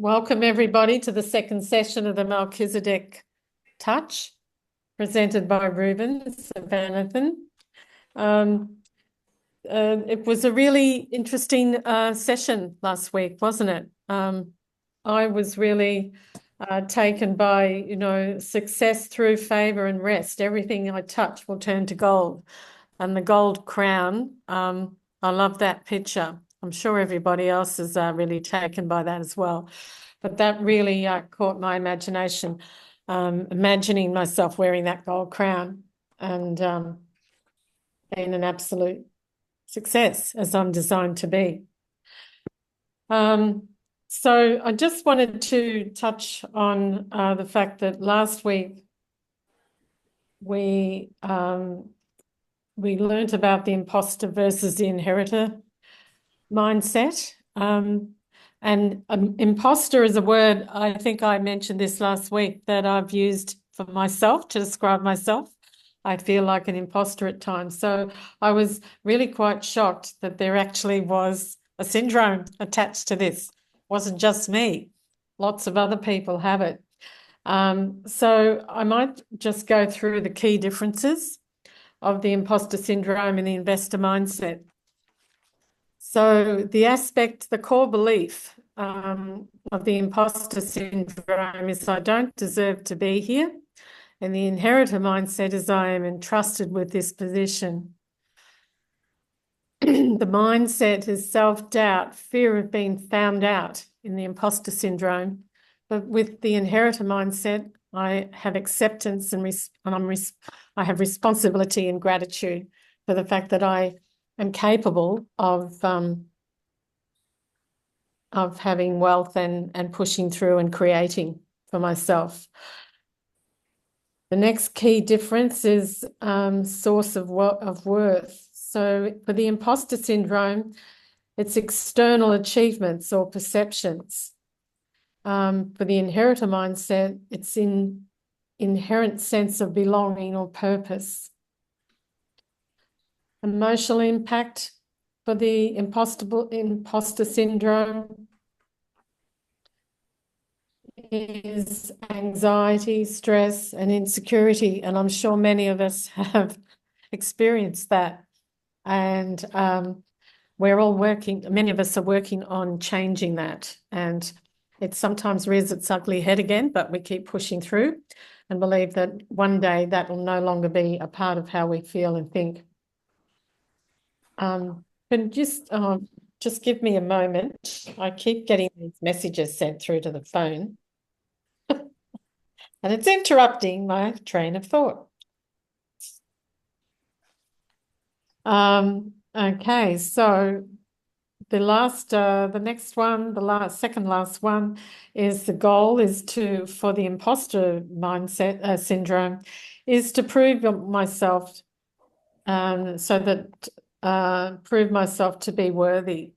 Welcome everybody to the second session of the Melchizedek Touch, presented by Ruben Savanathan. It was a really interesting session last week, wasn't it? I was really taken by, success through favor and rest. Everything I touch will turn to gold. And the gold crown, I love that picture. I'm sure everybody else is really taken by that as well. But that really caught my imagination, imagining myself wearing that gold crown and being an absolute success as I'm designed to be. So I just wanted to touch on the fact that last week we learnt about the imposter versus the inheritor mindset. And imposter is a word, I think I mentioned this last week, that I've used for myself to describe myself. I feel like an imposter at times. So I was really quite shocked that there actually was a syndrome attached to this. It wasn't just me. Lots of other people have it. So I might just go through the key differences of the imposter syndrome and the investor mindset. So the core belief of the imposter syndrome is I don't deserve to be here. And the inheritor mindset is I am entrusted with this position. The mindset is self-doubt, fear of being found out in the imposter syndrome. But with the inheritor mindset, I have acceptance and I have responsibility and gratitude for the fact that I am capable of having wealth and pushing through and creating for myself. The next key difference is source of worth. So for the imposter syndrome, it's external achievements or perceptions. For the inheritor mindset, it's in inherent sense of belonging or purpose. Emotional impact for the imposter syndrome is anxiety, stress, and insecurity. And I'm sure many of us have experienced that. And many of us are working on changing that. And it sometimes rears its ugly head again, but we keep pushing through and believe that one day that will no longer be a part of how we feel and think. But just give me a moment. I keep getting these messages sent through to the phone. And it's interrupting my train of thought. Okay, so the next one, second last one is the goal is for the imposter mindset syndrome is to prove myself prove myself to be worthy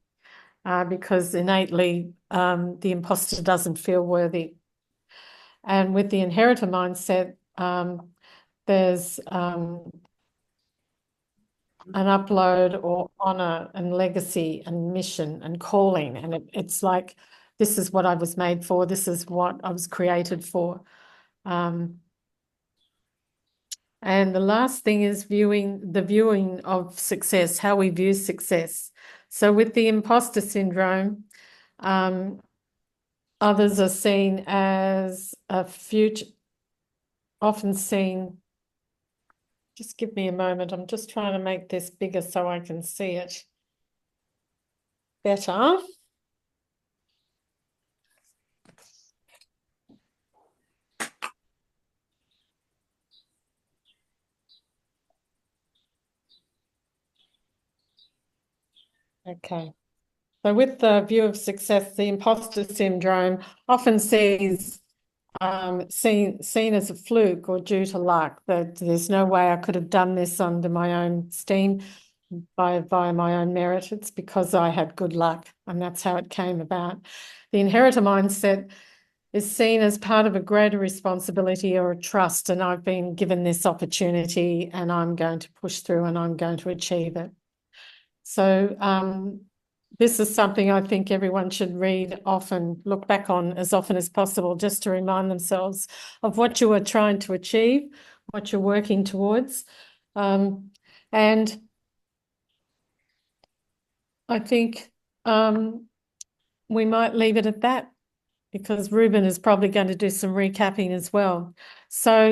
because innately the imposter doesn't feel worthy. And with the inheritor mindset, there's an upload or honor and legacy and mission and calling. And it's like, this is what I was made for. This is what I was created for. And the last thing is the viewing of success, how we view success. So with the imposter syndrome, others are seen as a future, often seen. Just give me a moment. I'm just trying to make this bigger so I can see it better. Okay. So with the view of success, the imposter syndrome often seen as a fluke or due to luck, that there's no way I could have done this under my own steam by my own merit. It's because I had good luck, and that's how it came about. The inheritor mindset is seen as part of a greater responsibility or a trust, and I've been given this opportunity and I'm going to push through and I'm going to achieve it. So this is something I think everyone should read often, look back on as often as possible, just to remind themselves of what you are trying to achieve, what you're working towards. And I think we might leave it at that, because Ruben is probably going to do some recapping as well. So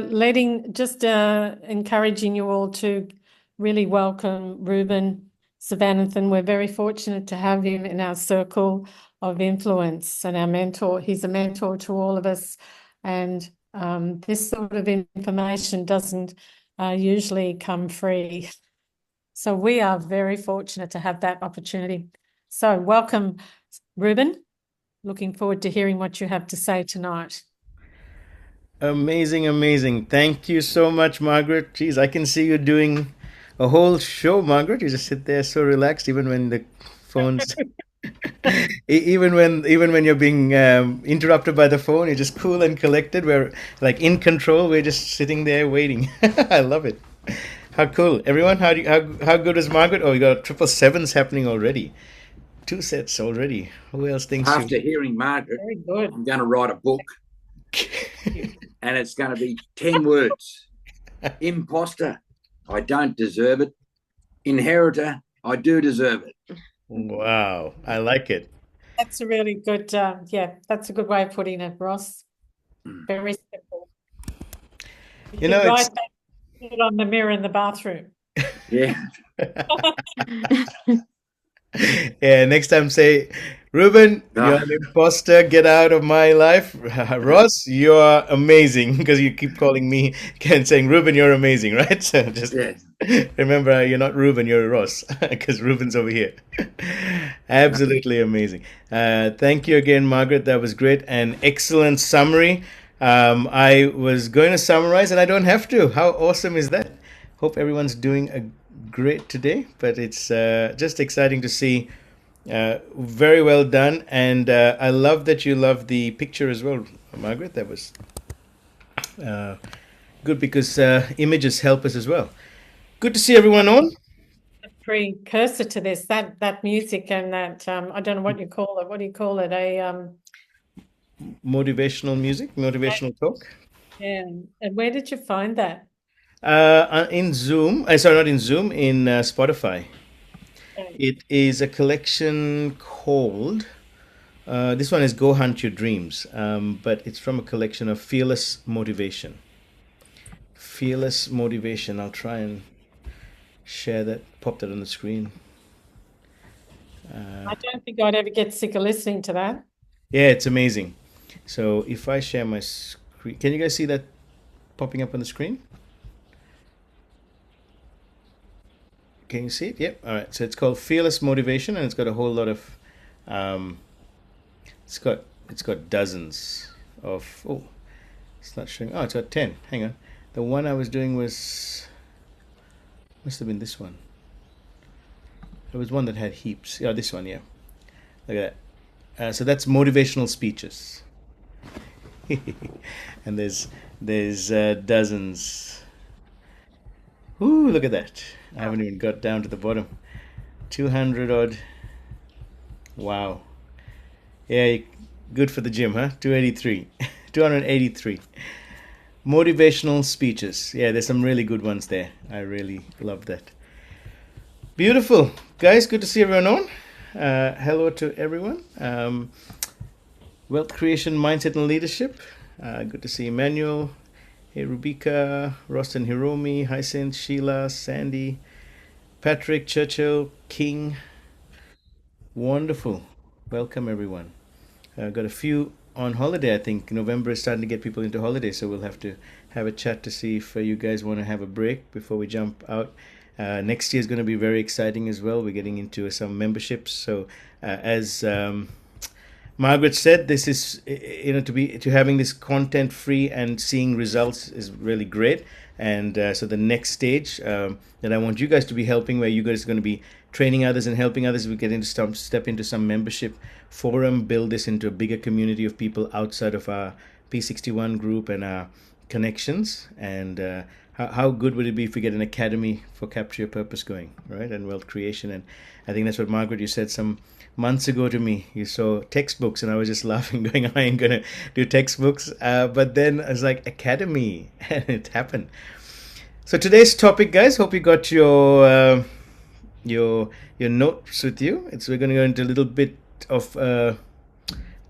encouraging you all to really welcome Ruben Savanathan. We're very fortunate to have him in our circle of influence and our mentor. He's a mentor to all of us. And this sort of information doesn't usually come free. So we are very fortunate to have that opportunity. So welcome, Ruben. Looking forward to hearing what you have to say tonight. Amazing, amazing. Thank you so much, Margaret. Jeez, I can see you doing a whole show, Margaret. You just sit there so relaxed, even when the phones, even when you're being interrupted by the phone, you're just cool and collected. We're like in control. We're just sitting there waiting. I love it. How cool, everyone! How good is Margaret? Oh, you got triple sevens happening already. Two sets already. Who else thinks you? After hearing Margaret, Very good. I'm going to write a book, and it's going to be 10 words. Imposter, I don't deserve it. Inheritor, I do deserve it. Wow, I like it. That's a really good, that's a good way of putting it, Ross. Very simple. You You should know, it's write that, put it on the mirror in the bathroom. Yeah. yeah. Next time, say, Ruben, you're Ah, an imposter. Get out of my life. Ross, you're amazing because you keep calling me and saying, Ruben, you're amazing, right? So just yeah. remember, you're not Ruben, you're Ross because Ruben's over here. Absolutely amazing. Thank you again, Margaret. That was great. An excellent summary. I was going to summarize and I don't have to. How awesome is that? Hope everyone's doing a great today, but it's just exciting to see. Very well done, and I love that you love the picture as well, Margaret. That was uh, good because images help us as well. Good to see everyone on. Precursor to this, that music and that, I don't know what you call it. What do you call it? Motivational music, motivational talk. Yeah. And where did you find that? In Zoom, sorry, not in Zoom, in Spotify. It is a collection called. This one is Go Hunt Your Dreams, but it's from a collection of Fearless Motivation. Fearless Motivation. I'll try and share that, pop that on the screen. I don't think I'd ever get sick of listening to that. Yeah, it's amazing. So if I share my screen, can you guys see that popping up on the screen? Can you see it? Yep. All right. So it's called Fearless Motivation, and it's got a whole lot of. Um, it's got dozens of. Oh, it's not showing. Oh, it's got 10. Hang on. The one I was doing was must have been this one. There was one that had heaps. Yeah, this one. Yeah. Look at that. So that's motivational speeches, and there's dozens. Ooh, look at that! I haven't even got down to the bottom. 200 odd. Wow. Yeah, good for the gym, huh? 283. 283. Motivational speeches. Yeah, there's some really good ones there. I really love that. Beautiful. Guys, good to see everyone on. Hello to everyone. Wealth creation, mindset, and leadership. Good to see Emmanuel. Hey, Rubika, Rostan Hiromi, Hyacinth, Sheila, Sandy, Patrick, Churchill, King. Wonderful. Welcome, everyone. Got a few on holiday. I think November is starting to get people into holiday, so we'll have to have a chat to see if you guys want to have a break before we jump out. Next year is going to be very exciting as well. We're getting into some memberships. So as Margaret said, this is to having this content free and seeing results is really great. And so the next stage that I want you guys to be helping, where you guys are going to be training others and helping others, we get into step into some membership forum, build this into a bigger community of people outside of our P61 group and our connections. And how good would it be if we get an academy for capture your purpose going, right? And wealth creation. And I think that's what, Margaret, you said some months ago to me. You saw textbooks, and I was just laughing, going, I ain't gonna do textbooks. But then I was like, academy, and it happened. So today's topic, guys, hope you got your notes with you. We're going to go into a little bit of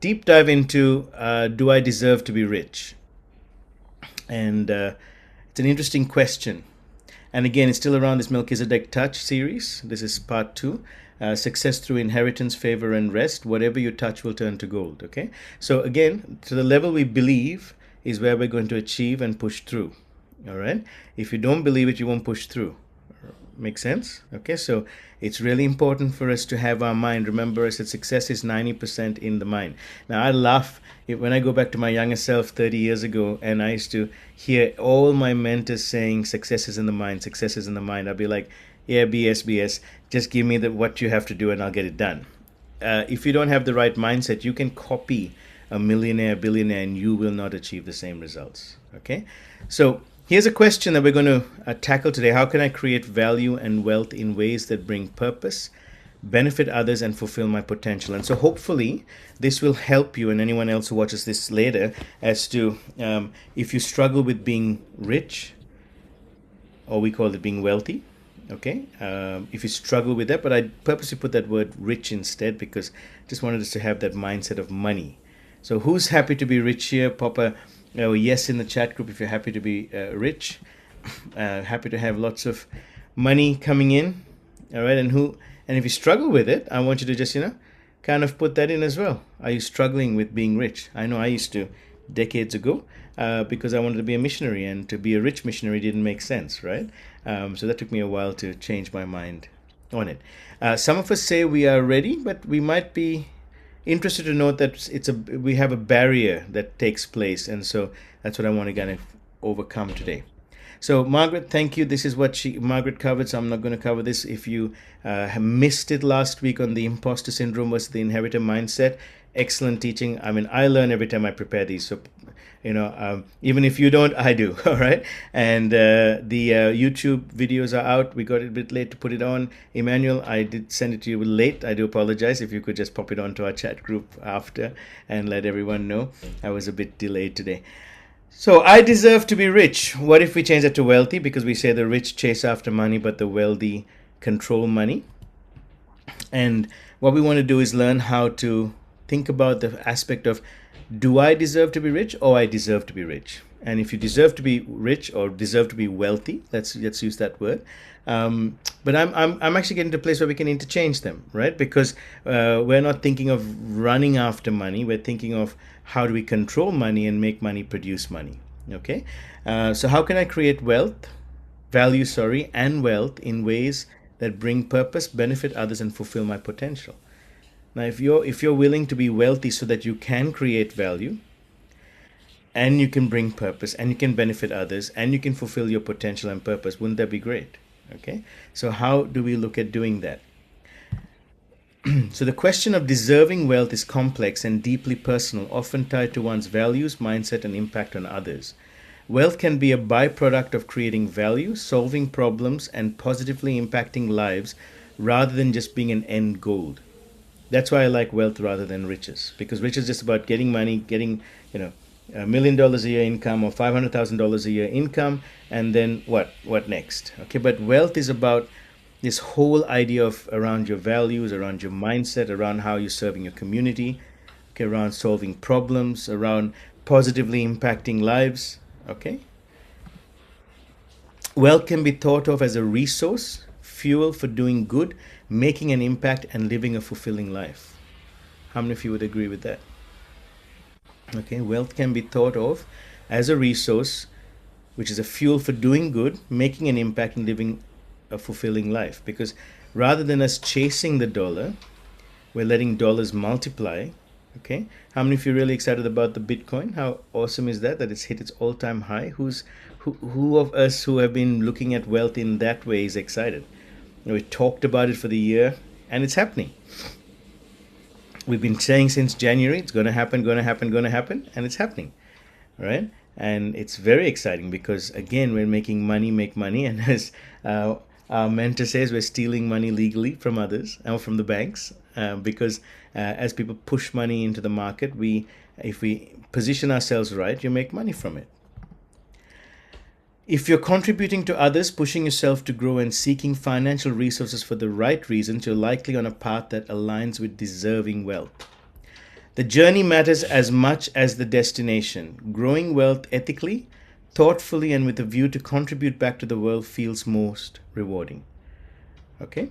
deep dive into do I deserve to be rich? And it's an interesting question. And again, it's still around this Melchizedek Touch series. This is part 2. Success through inheritance, favor, and rest. Whatever you touch will turn to gold. Okay? So again, to the level we believe is where we're going to achieve and push through. All right? If you don't believe it, you won't push through. Make sense? Okay, so it's really important for us to have our mind. Remember, I said success is 90% in the mind. Now, I laugh when I go back to my younger self 30 years ago, and I used to hear all my mentors saying success is in the mind, success is in the mind. I'd be like, yeah, BS, just give me what you have to do and I'll get it done. If you don't have the right mindset, you can copy a millionaire, billionaire, and you will not achieve the same results. Okay, so here's a question that we're going to tackle today. How can I create value and wealth in ways that bring purpose, benefit others, and fulfill my potential? And so hopefully this will help you and anyone else who watches this later as to if you struggle with being rich, or we call it being wealthy. Okay, if you struggle with that, but I purposely put that word rich instead because I just wanted us to have that mindset of money. So who's happy to be rich here? Pop a yes in the chat group if you're happy to be rich. Happy to have lots of money coming in. All right, and if you struggle with it, I want you to just kind of put that in as well. Are you struggling with being rich? I know I used to decades ago because I wanted to be a missionary, and to be a rich missionary didn't make sense, right? So that took me a while to change my mind on it. Some of us say we are ready, but we might be interested to note that we have a barrier that takes place, and so that's what I want to kind of overcome today. So Margaret, thank you. This is what Margaret covered, so I'm not going to cover this. If you have missed it last week on the imposter syndrome versus the inheritor mindset, excellent teaching. I mean, I learn every time I prepare these, so even if you don't, I do. All right. And the YouTube videos are out. We got it a bit late to put it on. Emmanuel, I did send it to you late. I do apologize. If you could just pop it onto our chat group after and let everyone know. I was a bit delayed today. So I deserve to be rich. What if we change that to wealthy? Because we say the rich chase after money, but the wealthy control money. And what we want to do is learn how to think about the aspect of, do I deserve to be rich, or I deserve to be rich? And if you deserve to be rich or deserve to be wealthy, let's use that word. But I'm actually getting to a place where we can interchange them, right? Because we're not thinking of running after money. We're thinking of how do we control money and make money produce money. Okay. So how can I create value, and wealth in ways that bring purpose, benefit others, and fulfill my potential? Now, if you're willing to be wealthy so that you can create value, and you can bring purpose, and you can benefit others, and you can fulfill your potential and purpose, wouldn't that be great? Okay, so how do we look at doing that? So the question of deserving wealth is complex and deeply personal, often tied to one's values, mindset, and impact on others. Wealth can be a byproduct of creating value, solving problems, and positively impacting lives, rather than just being an end goal. That's why I like wealth rather than riches, because riches is just about getting money, getting $1 million a year income or $500,000 a year income, and then what next? Okay, but wealth is about this whole idea of around your values, around your mindset, around how you're serving your community, okay, around solving problems, around positively impacting lives. Okay, wealth can be thought of as a resource, fuel for doing good, making an impact, and living a fulfilling life. How many of you would agree with that? Okay, wealth can be thought of as a resource, which is a fuel for doing good, making an impact, and living a fulfilling life. Because rather than us chasing the dollar, we're letting dollars multiply. Okay, how many of you are really excited about the Bitcoin? How awesome is that it's hit its all-time high? Who of us who have been looking at wealth in that way is excited? We talked about it for the year, and it's happening. We've been saying since January, it's going to happen, and it's happening. All right? And it's very exciting because, again, we're making money make money. And as our mentor says, we're stealing money legally from others or from the banks, because as people push money into the market, if we position ourselves right, you make money from it. If you're contributing to others, pushing yourself to grow, and seeking financial resources for the right reasons, you're likely on a path that aligns with deserving wealth. The journey matters as much as the destination. Growing wealth ethically, thoughtfully, and with a view to contribute back to the world feels most rewarding. Okay?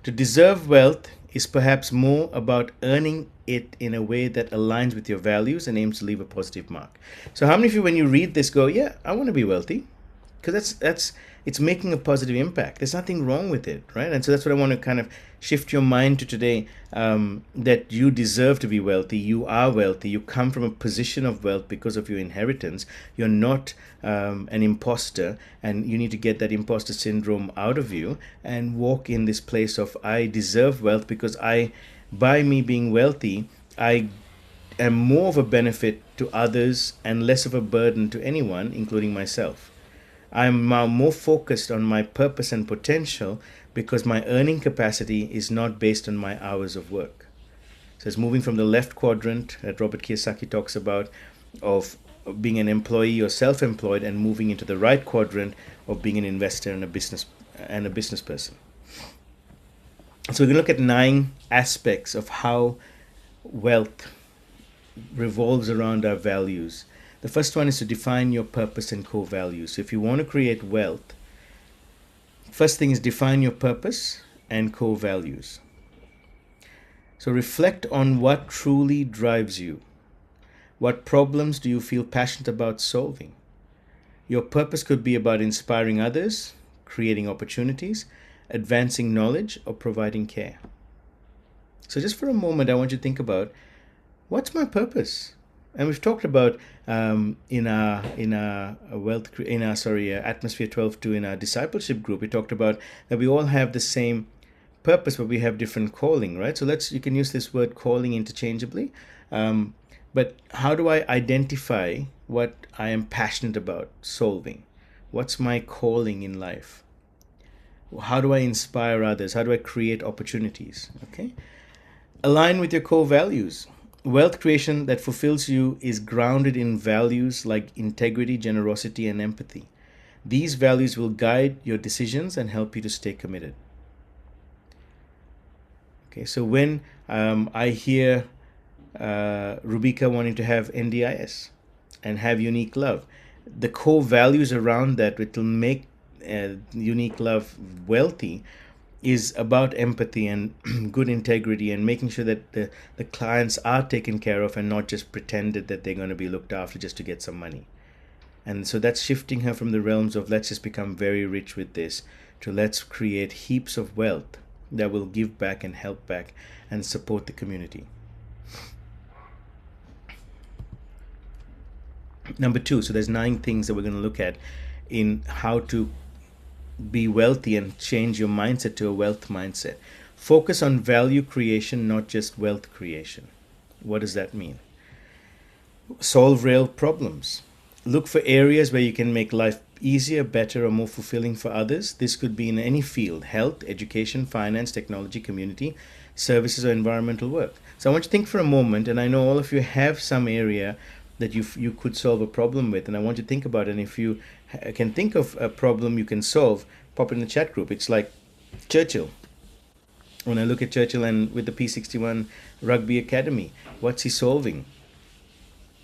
To deserve wealth is perhaps more about earning it in a way that aligns with your values and aims to leave a positive mark. So how many of you, when you read this, go, yeah, I want to be wealthy? Because it's making a positive impact. There's nothing wrong with it, right? And so that's what I want to kind of shift your mind to today, that you deserve to be wealthy. You are wealthy. You come from a position of wealth because of your inheritance. You're not an imposter, and you need to get that imposter syndrome out of you and walk in this place of, I deserve wealth because by me being wealthy, I am more of a benefit to others and less of a burden to anyone, including myself. I'm now more focused on my purpose and potential because my earning capacity is not based on my hours of work. So it's moving from the left quadrant that Robert Kiyosaki talks about, of being an employee or self-employed, and moving into the right quadrant of being an investor and a business person. So we're going to look at 9 aspects of how wealth revolves around our values. The first one is to define your purpose and core values. So if you want to create wealth, first thing is define your purpose and core values. So reflect on what truly drives you. What problems do you feel passionate about solving? Your purpose could be about inspiring others, creating opportunities, advancing knowledge, or providing care. So just for a moment, I want you to think about, what's my purpose? And we've talked about in our Atmosphere 12.2, in our discipleship group, we talked about that we all have the same purpose, but we have different calling, right? So you can use this word calling interchangeably. But how do I identify what I am passionate about solving? What's my calling in life? How do I inspire others? How do I create opportunities? Okay. Align with your core values. Wealth creation that fulfills you is grounded in values like integrity, generosity, and empathy. These values will guide your decisions and help you to stay committed. Okay, so when I hear Rubika wanting to have NDIS and have unique love, the core values around that, which will make unique love wealthy, is about empathy and good integrity and making sure that the clients are taken care of and not just pretended that they're going to be looked after just to get some money. And so that's shifting her from the realms of let's just become very rich with this to let's create heaps of wealth that will give back and help back and support the community. Number 2, so there's 9 things that we're going to look at in how to be wealthy and change your mindset to a wealth mindset. Focus on value creation, not just wealth creation. What does that mean? Solve real problems. Look for areas where you can make life easier, better, or more fulfilling for others. This could be in any field: health, education, finance, technology, community, services, or environmental work. So I want you to think for a moment, and I know all of you have some area that you could solve a problem with, and I want you to think about it. And if you can think of a problem you can solve, pop it in the chat group. It's like Churchill. When I look at Churchill and with the P61 Rugby Academy, what's he solving?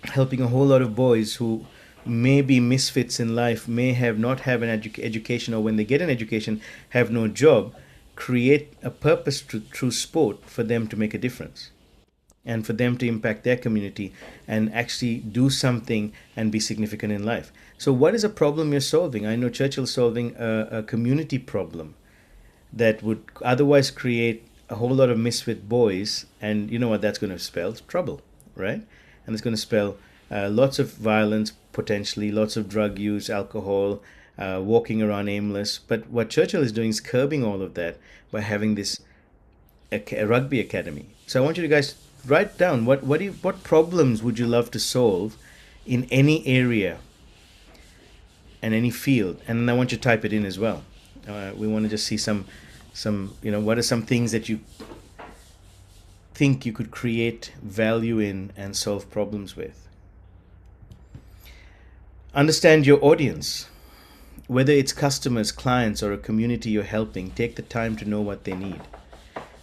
Helping a whole lot of boys who may be misfits in life, may not have an education, or when they get an education, have no job, create a purpose through sport for them to make a difference and for them to impact their community and actually do something and be significant in life. So what is a problem you're solving? I know Churchill's solving a community problem that would otherwise create a whole lot of misfit boys, and you know what that's going to spell? Trouble, right? And it's going to spell lots of violence, potentially lots of drug use, alcohol, walking around aimless. But what Churchill is doing is curbing all of that by having this a rugby academy. So I want you guys write down what problems would you love to solve in any area and any field. And I want you to type it in as well. We want to just see some, what are some things that you think you could create value in and solve problems with. Understand your audience. Whether it's customers, clients, or a community you're helping, take the time to know what they need.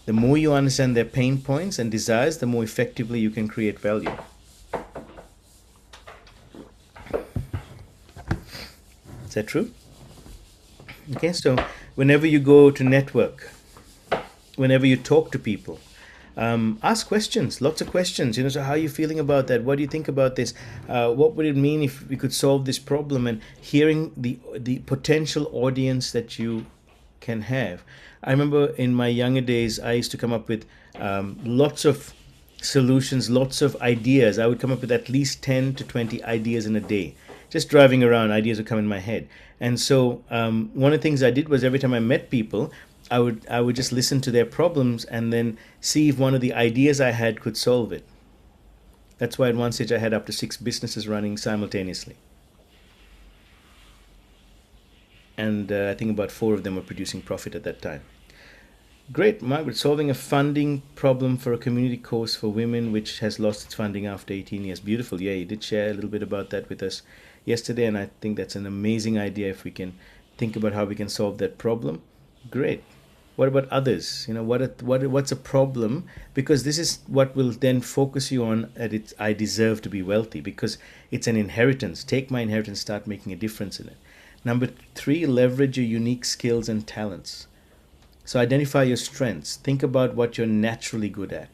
The more you understand their pain points and desires, the more effectively you can create value. Is that true? Okay, so whenever you go to network, whenever you talk to people, ask questions, lots of questions. So how are you feeling about that? What do you think about this? What would it mean if we could solve this problem? And hearing the potential audience that you can have. I remember in my younger days, I used to come up with lots of solutions, lots of ideas. I would come up with at least 10 to 20 ideas in a day. Just driving around, ideas would come in my head. And so one of the things I did was every time I met people, I would just listen to their problems and then see if one of the ideas I had could solve it. That's why at one stage I had up to 6 businesses running simultaneously. And I think about 4 of them were producing profit at that time. Great, Margaret, solving a funding problem for a community course for women which has lost its funding after 18 years. Beautiful. Yeah, you did share a little bit about that with us yesterday, and I think that's an amazing idea if we can think about how we can solve that problem. Great. What about others? What's a problem? Because this is what will then focus you on at it. I deserve to be wealthy because it's an inheritance. Take my inheritance, start making a difference in it. Number 3, leverage your unique skills and talents. So identify your strengths. Think about what you're naturally good at,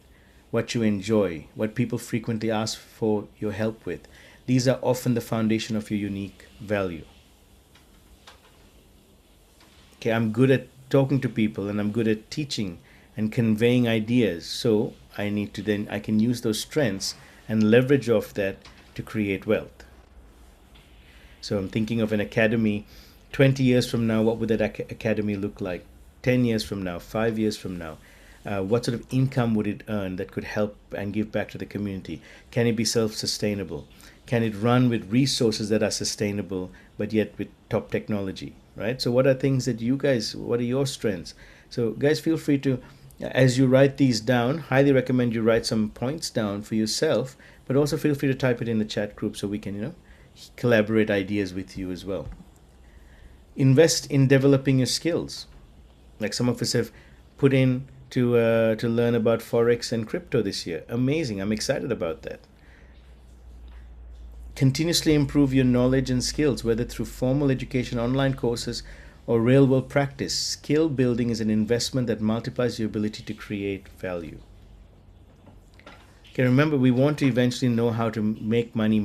what you enjoy, what people frequently ask for your help with. These are often the foundation of your unique value. Okay, I'm good at talking to people and I'm good at teaching and conveying ideas. So I can use those strengths and leverage off that to create wealth. So I'm thinking of an academy. 20 years from now, what would that academy look like? 10 years from now, 5 years from now? What sort of income would it earn that could help and give back to the community? Can it be self-sustainable? Can it run with resources that are sustainable, but yet with top technology, right? So what are things that what are your strengths? So guys, feel free to, as you write these down, highly recommend you write some points down for yourself, but also feel free to type it in the chat group so we can, collaborate ideas with you as well. Invest in developing your skills. Like some of us have put in to learn about Forex and crypto this year. Amazing. I'm excited about that. Continuously improve your knowledge and skills, whether through formal education, online courses, or real-world practice. Skill building is an investment that multiplies your ability to create value. Okay, remember, we want to eventually know how to make money.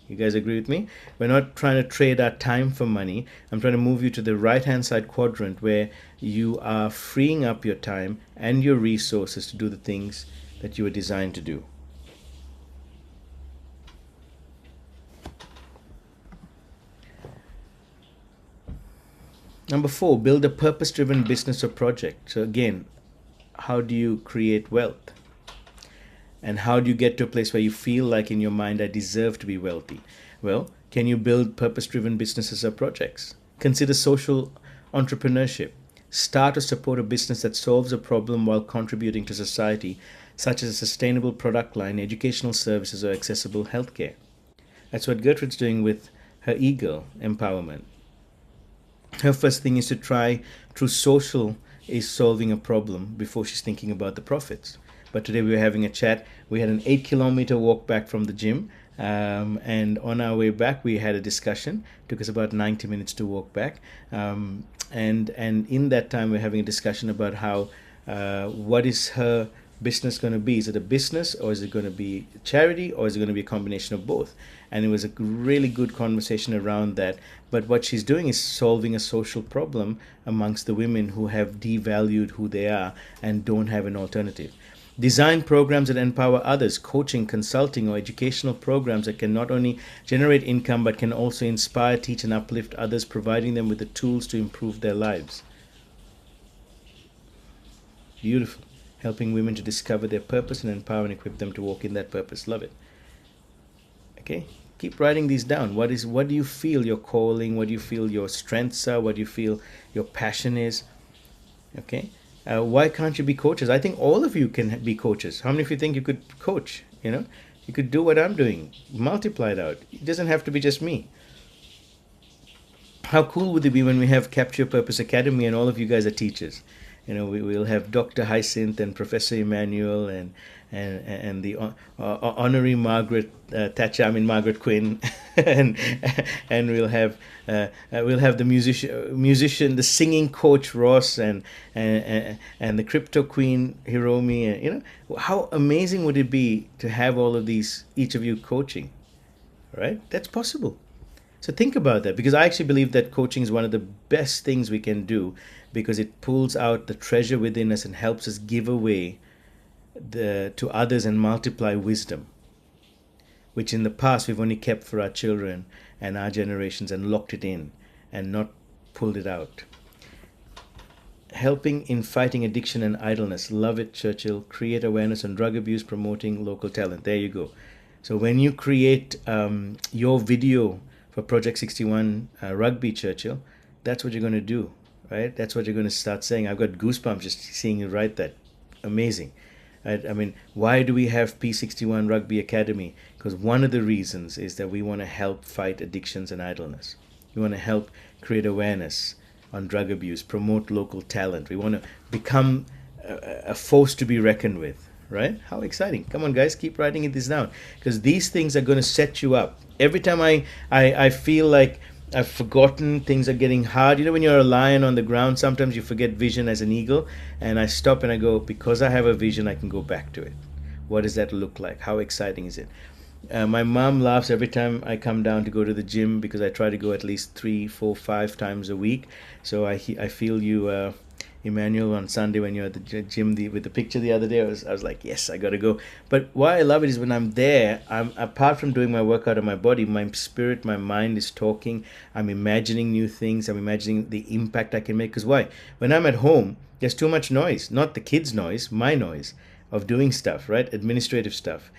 You guys agree with me? We're not trying to trade our time for money. I'm trying to move you to the right-hand side quadrant where you are freeing up your time and your resources to do the things that you were designed to do. Number 4, build a purpose-driven business or project. So again, how do you create wealth? And how do you get to a place where you feel like in your mind, I deserve to be wealthy? Well, can you build purpose-driven businesses or projects? Consider social entrepreneurship. Start or support a business that solves a problem while contributing to society, such as a sustainable product line, educational services, or accessible healthcare. That's what Gertrude's doing with her e-girl empowerment. Her first thing is to try through social is solving a problem before she's thinking about the profits. But today we were having a chat. We had an 8-kilometer walk back from the gym. And on our way back, we had a discussion. It took us about 90 minutes to walk back. And in that time, we're having a discussion about how, what is her business going to be? Is it a business, or is it going to be charity, or is it going to be a combination of both? And it was a really good conversation around that. But what she's doing is solving a social problem amongst the women who have devalued who they are and don't have an alternative. Design programs that empower others, coaching, consulting, or educational programs that can not only generate income but can also inspire, teach, and uplift others, providing them with the tools to improve their lives. Beautiful. Helping women to discover their purpose and empower and equip them to walk in that purpose. Love it. Okay, Keep writing these down. What do you feel your calling? What do you feel your strengths are? What do you feel your passion is? Okay. Why can't you be coaches? I think all of you can be coaches. How many of you think you could coach? You could do what I'm doing. Multiply it out. It doesn't have to be just me. How cool would it be when we have Capture Your Purpose Academy and all of you guys are teachers? We'll have Dr. Hyacinth and Professor Emmanuel and the honorary Margaret Margaret Quinn, and we'll have the musician, the singing coach Ross, and the crypto queen Hiromi. And how amazing would it be to have all of these, each of you coaching, right? That's possible. So think about that, because I actually believe that coaching is one of the best things we can do, because it pulls out the treasure within us and helps us give away to others and multiply wisdom, which in the past we've only kept for our children and our generations and locked it in and not pulled it out. Helping in fighting addiction and idleness. Love it, Churchill. Create awareness on drug abuse, promoting local talent. There you go. So when you create your video for Project 61 Rugby, Churchill, that's what you're going to do, right? That's what you're going to start saying. I've got goosebumps just seeing you write that. Amazing. Right? I mean, why do we have P61 Rugby Academy? Because one of the reasons is that we want to help fight addictions and idleness. We want to help create awareness on drug abuse, promote local talent. We want to become a force to be reckoned with, right? How exciting. Come on, guys, keep writing this down, because these things are going to set you up. Every time I feel like I've forgotten, things are getting hard. When you're a lion on the ground, sometimes you forget vision as an eagle. And I stop and I go, because I have a vision, I can go back to it. What does that look like? How exciting is it? My mom laughs every time I come down to go to the gym, because I try to go at least 3, 4, 5 times a week. So I feel you, Emmanuel, on Sunday when you're at the gym with the picture the other day. I was like, yes, I gotta go. But why I love it is when I'm there, I'm, apart from doing my workout of my body, my spirit, my mind is talking. I'm imagining new things. I'm imagining the impact I can make. Because why? When I'm at home, there's too much noise. Not the kids' noise, my noise of doing stuff, right? Administrative stuff.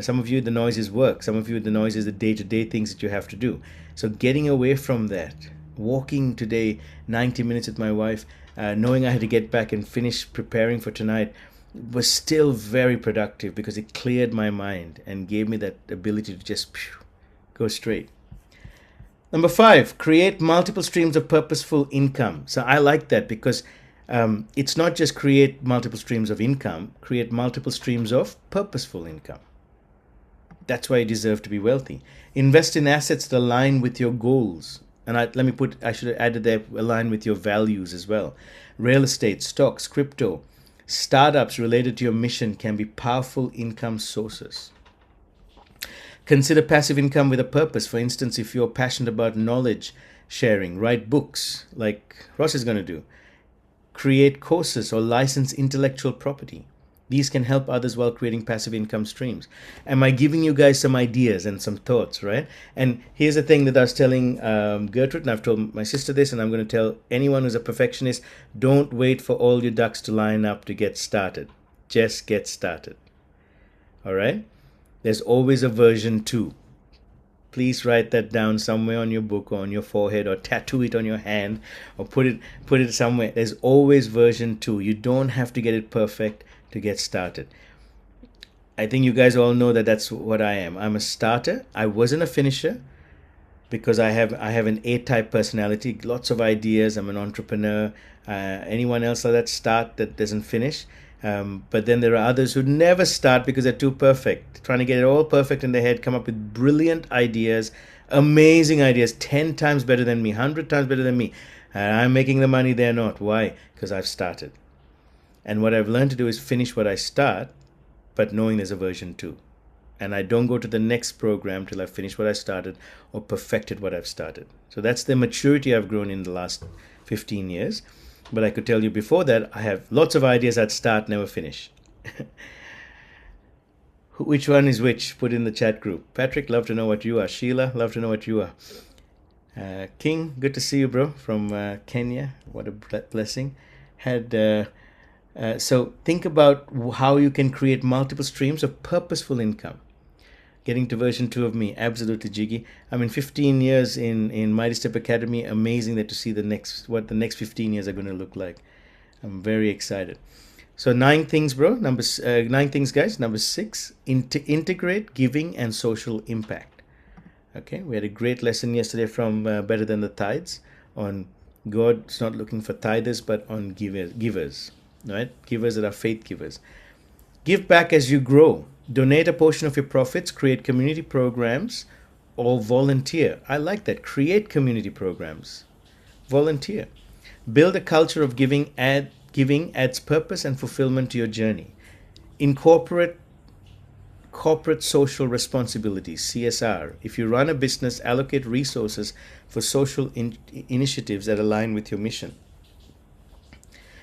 Some of you, the noise is work. Some of you, the noise is the day-to-day things that you have to do. So getting away from that, walking today 90 minutes with my wife, knowing I had to get back and finish preparing for tonight, was still very productive, because it cleared my mind and gave me that ability to just go straight. Number 5, create multiple streams of purposeful income. So I like that, because it's not just create multiple streams of income, create multiple streams of purposeful income. That's why you deserve to be wealthy. Invest in assets that align with your goals. And I should have added there, align with your values as well. Real estate, stocks, crypto, startups related to your mission can be powerful income sources. Consider passive income with a purpose. For instance, if you're passionate about knowledge sharing, write books like Ross is going to do. Create courses or license intellectual property. These can help others while creating passive income streams. Am I giving you guys some ideas and some thoughts, right? And here's the thing that I was telling Gertrude, and I've told my sister this, and I'm going to tell anyone who's a perfectionist: don't wait for all your ducks to line up to get started. Just get started. All right? There's always a version 2. Please write that down somewhere on your book or on your forehead, or tattoo it on your hand, or put it somewhere. There's always version 2. You don't have to get it perfect to get started. I think you guys all know that that's what I am. I'm a starter. I wasn't a finisher, because I have an A-type personality, lots of ideas. I'm an entrepreneur. Anyone else like that start that doesn't finish? But then there are others who never start because they're too perfect, trying to get it all perfect in their head, come up with brilliant ideas, amazing ideas, 10 times better than me, 100 times better than me. I'm making the money, they're not. Why? Because I've started. And what I've learned to do is finish what I start, but knowing there's a version 2. And I don't go to the next program till I've finished what I started or perfected what I've started. So that's the maturity I've grown in the last 15 years. But I could tell you before that, I have lots of ideas I'd start, never finish. Which one is which? Put in the chat group. Patrick, love to know what you are. Sheila, love to know what you are. King, good to see you, bro, from Kenya. What a blessing. So think about how you can create multiple streams of purposeful income. getting to version 2 of me. Absolutely, Jiggy. I mean, 15 years in Mighty Step Academy. Amazing that to see what the next 15 years are going to look like. I'm very excited. So 9 things, bro. 9 things, guys. Number 6, integrate giving and social impact. Okay, we had a great lesson yesterday from Better Than the Tithes on God's not looking for tithers, but on givers, right? Givers that are faith givers. Give back as you grow. Donate a portion of your profits, create community programs, or volunteer. I like that. Create community programs. Volunteer. Build a culture of giving. Giving adds purpose and fulfillment to your journey. Incorporate corporate social responsibilities, CSR. If you run a business, allocate resources for social initiatives that align with your mission.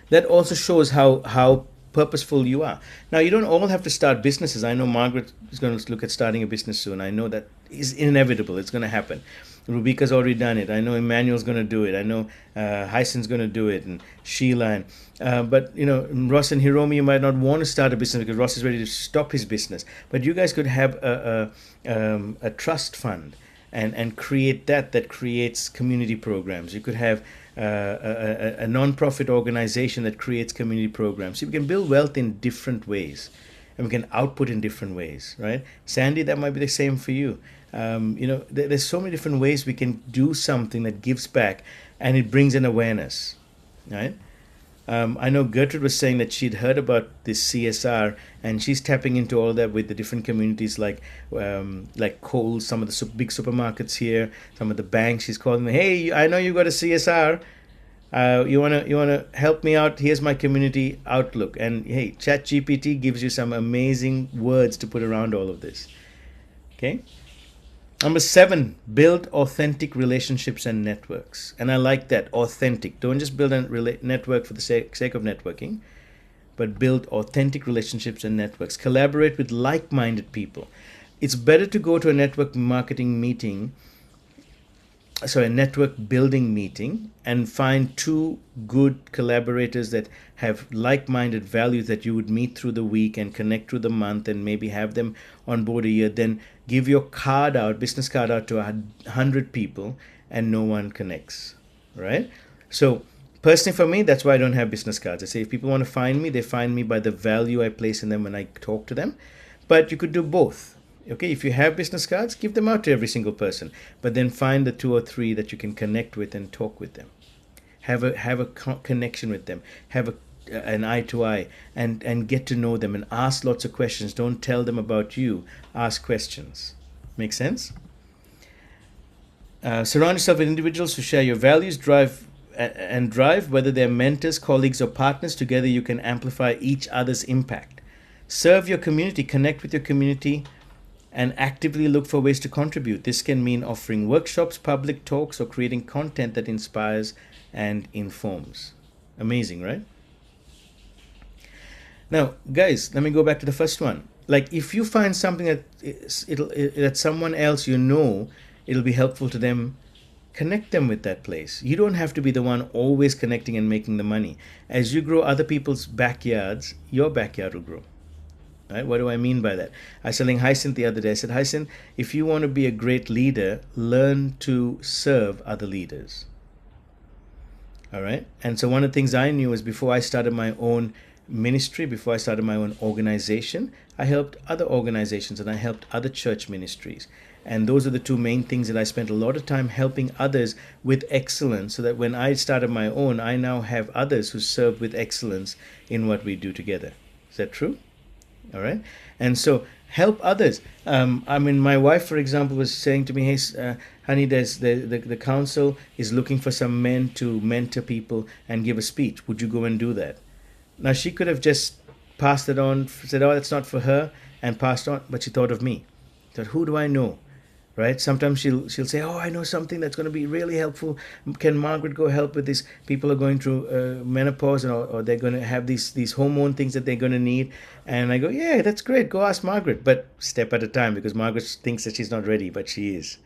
That also shows how purposeful you are. Now, you don't all have to start businesses. I know Margaret is going to look at starting a business soon. I know that is inevitable. It's going to happen. Rubika's already done it. I know Emmanuel's going to do it. I know Hyson's going to do it, and Sheila. But, you know, Ross and Hiromi, you might not want to start a business because Ross is ready to stop his business. But you guys could have a trust fund and create that creates community programs. You could have a non-profit organization that creates community programs. So we can build wealth in different ways, and we can output in different ways, right? Sandy, that might be the same for you. You know, there's so many different ways we can do something that gives back, and it brings an awareness, right? I know Gertrude was saying that she'd heard about this CSR, and she's tapping into all that with the different communities like Kohl's, some of the big supermarkets here, some of the banks. She's calling me, hey, I know you got a CSR. You wanna help me out? Here's my community outlook. And hey, ChatGPT gives you some amazing words to put around all of this. Okay. Number 7, build authentic relationships and networks. And I like that, authentic. Don't just build a network for the sake of networking, but build authentic relationships and networks. Collaborate with like-minded people. It's better to go to a network building meeting, and find 2 good collaborators that have like-minded values that you would meet through the week and connect through the month and maybe have them on board a year. Then give your business card out to 100 people and no one connects, right? So personally for me, that's why I don't have business cards. I say if people want to find me, they find me by the value I place in them when I talk to them. But you could do both. Okay, if you have business cards, give them out to every single person, but then find the 2 or 3 that you can connect with and talk with them. Have a connection with them. Have an eye to eye and get to know them and ask lots of questions. Don't tell them about you. Ask questions. Make sense? Surround yourself with individuals who share your values, drive, whether they're mentors, colleagues, or partners. Together you can amplify each other's impact. Serve your community. Connect with your community and actively look for ways to contribute. This can mean offering workshops, public talks, or creating content that inspires and informs. Amazing, right? Now, guys, let me go back to the first one. Like, if you find something that someone else it'll be helpful to them, connect them with that place. You don't have to be the one always connecting and making the money. As you grow other people's backyards, your backyard will grow. Right? What do I mean by that? I was telling Hyacinth the other day, I said, Hyacinth, if you want to be a great leader, learn to serve other leaders. All right? And so one of the things I knew was before I started my own ministry, before I started my own organization, I helped other organizations and I helped other church ministries. And those are the 2 main things that I spent a lot of time helping others with excellence, so that when I started my own, I now have others who serve with excellence in what we do together. Is that true? All right. And so help others. I mean, my wife, for example, was saying to me, hey, honey, there's the council is looking for some men to mentor people and give a speech. Would you go and do that? Now, she could have just passed it on, said, oh, that's not for her, and passed on. But she thought of me. Thought, who do I know? Right? Sometimes she'll say, oh, I know something that's going to be really helpful. Can Margaret go help with this? People are going through menopause, or they're going to have these hormone things that they're going to need. And I go, yeah, that's great. Go ask Margaret. But step at a time, because Margaret thinks that she's not ready, but she is.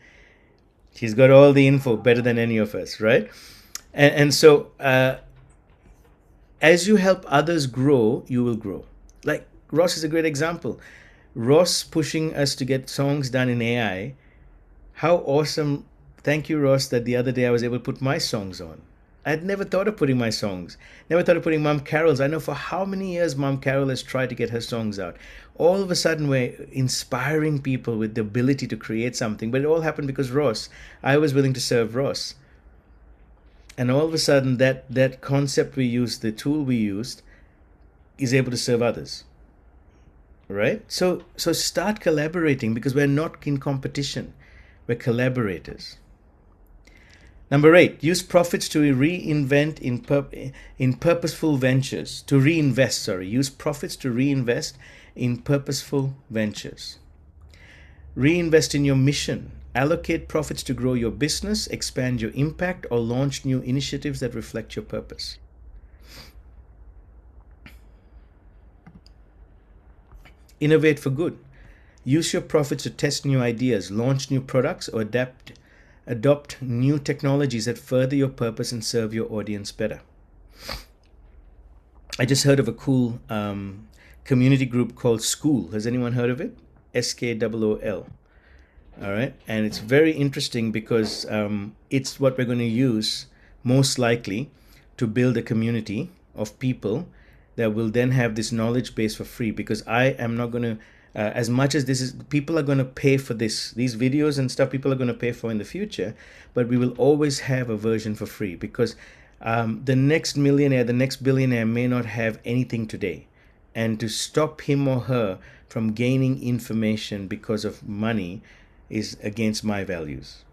She's got all the info better than any of us, right? And so as you help others grow, you will grow. Like Ross is a great example. Ross pushing us to get songs done in AI. How awesome. Thank you, Ross, that the other day I was able to put my songs on. I'd never thought of putting my songs. Never thought of putting Mom Carol's. I know for how many years Mom Carol has tried to get her songs out. All of a sudden, we're inspiring people with the ability to create something. But it all happened because Ross, I was willing to serve Ross. And all of a sudden, that concept we used, the tool we used, is able to serve others. Right? So start collaborating, because we're not in competition. We're collaborators. Number 8, use profits to reinvent in purposeful ventures. Use profits to reinvest in purposeful ventures. Reinvest in your mission. Allocate profits to grow your business, expand your impact, or launch new initiatives that reflect your purpose. Innovate for good. Use your profits to test new ideas, launch new products, or adopt new technologies that further your purpose and serve your audience better. I just heard of a cool community group called School. Has anyone heard of it? SKOOL. All right. And it's very interesting because it's what we're going to use most likely to build a community of people that will then have this knowledge base for free, because I am not going to, as much as this is, people are going to pay for these videos and stuff, people are going to pay for in the future, but we will always have a version for free, because the next millionaire, the next billionaire may not have anything today. And to stop him or her from gaining information because of money is against my values.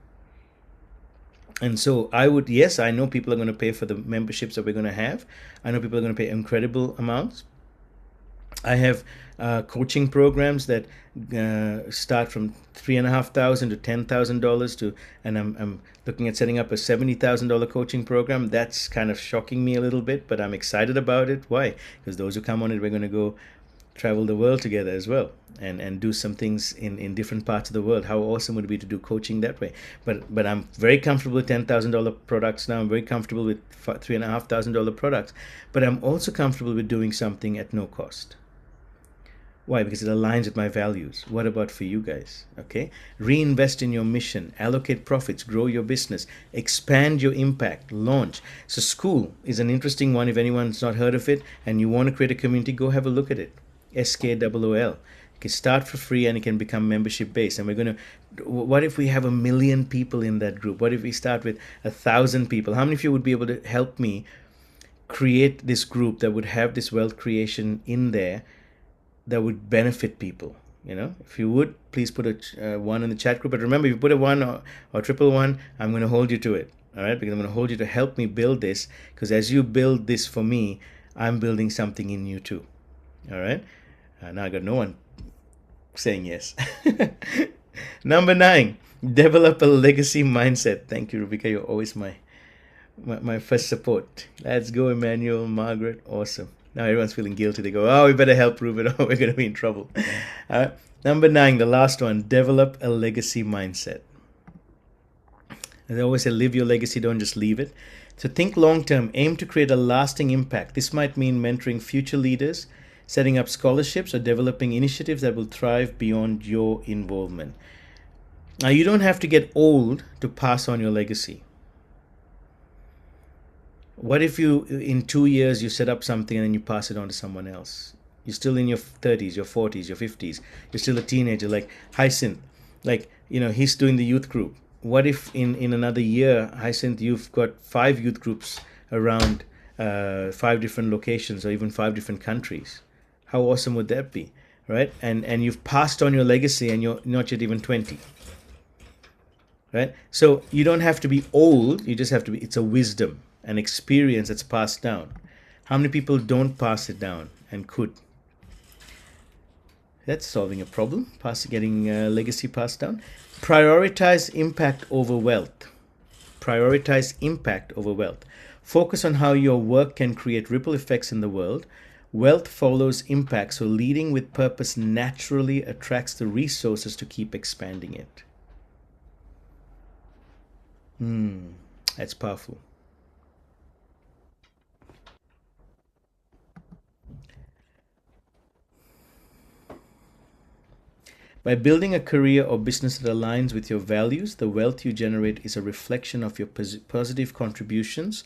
And so I know people are going to pay for the memberships that we're going to have. I know people are going to pay incredible amounts. I have coaching programs that start from $3,500 to $10,000 and I'm looking at setting up a $70,000 coaching program. That's kind of shocking me a little bit, but I'm excited about it. Why? Because those who come on it, we're going to go travel the world together as well, and do some things in different parts of the world. How awesome would it be to do coaching that way? But I'm very comfortable with $10,000 products now. I'm very comfortable with $3,500 products, but I'm also comfortable with doing something at no cost. Why? Because it aligns with my values. What about for you guys? Okay. Reinvest in your mission, allocate profits, grow your business, expand your impact, launch. So School is an interesting one. If anyone's not heard of it and you want to create a community, go have a look at it. SKOOL. You can start for free and it can become membership based. And what if we have 1 million people in that group? What if we start with 1,000 people? How many of you would be able to help me create this group that would have this wealth creation in there that would benefit people? If you would, please put a 1 in the chat group. But remember, if you put a 1 or triple 1, I'm going to hold you to it. All right? Because I'm going to hold you to help me build this. Because as you build this for me, I'm building something in you too. All right? Now I got no one saying yes. Number 9, develop a legacy mindset. Thank you, Rebecca. You're always my first support. Let's go, Emmanuel, Margaret. Awesome. Now everyone's feeling guilty. They go, oh, we better help Ruben or we're going to be in trouble. Number 9, the last one, develop a legacy mindset. As I always say, live your legacy, don't just leave it. So think long term, aim to create a lasting impact. This might mean mentoring future leaders, setting up scholarships, or developing initiatives that will thrive beyond your involvement. Now, you don't have to get old to pass on your legacy. What if in 2 years, you set up something and then you pass it on to someone else? You're still in your 30s, your 40s, your 50s. You're still a teenager, like Hyacinth. He's doing the youth group. What if in another year, Hyacinth, you've got 5 youth groups around 5 different locations or even 5 different countries? How awesome would that be, right? And you've passed on your legacy and you're not yet even 20, right? So you don't have to be old. You just have to be, it's a wisdom, an experience that's passed down. How many people don't pass it down and could? That's solving a problem, getting legacy passed down. Prioritize impact over wealth. Prioritize impact over wealth. Focus on how your work can create ripple effects in the world. Wealth follows impact, so leading with purpose naturally attracts the resources to keep expanding it. That's powerful. By building a career or business that aligns with your values, the wealth you generate is a reflection of your positive contributions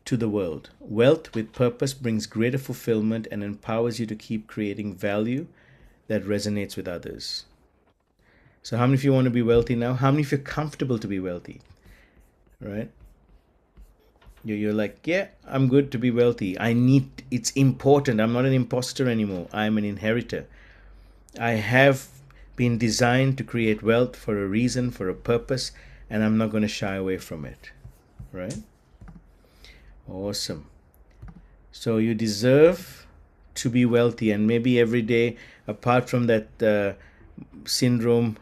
to the world. Wealth with purpose brings greater fulfillment and empowers you to keep creating value that resonates with others. So, how many of you want to be wealthy now? How many of you are comfortable to be wealthy? Right? You're like, yeah, I'm good to be wealthy. It's important. I'm not an imposter anymore. I'm an inheritor. I have been designed to create wealth for a reason, for a purpose, and I'm not going to shy away from it. Right? Awesome. So you deserve to be wealthy, and maybe every day, apart from that syndrome,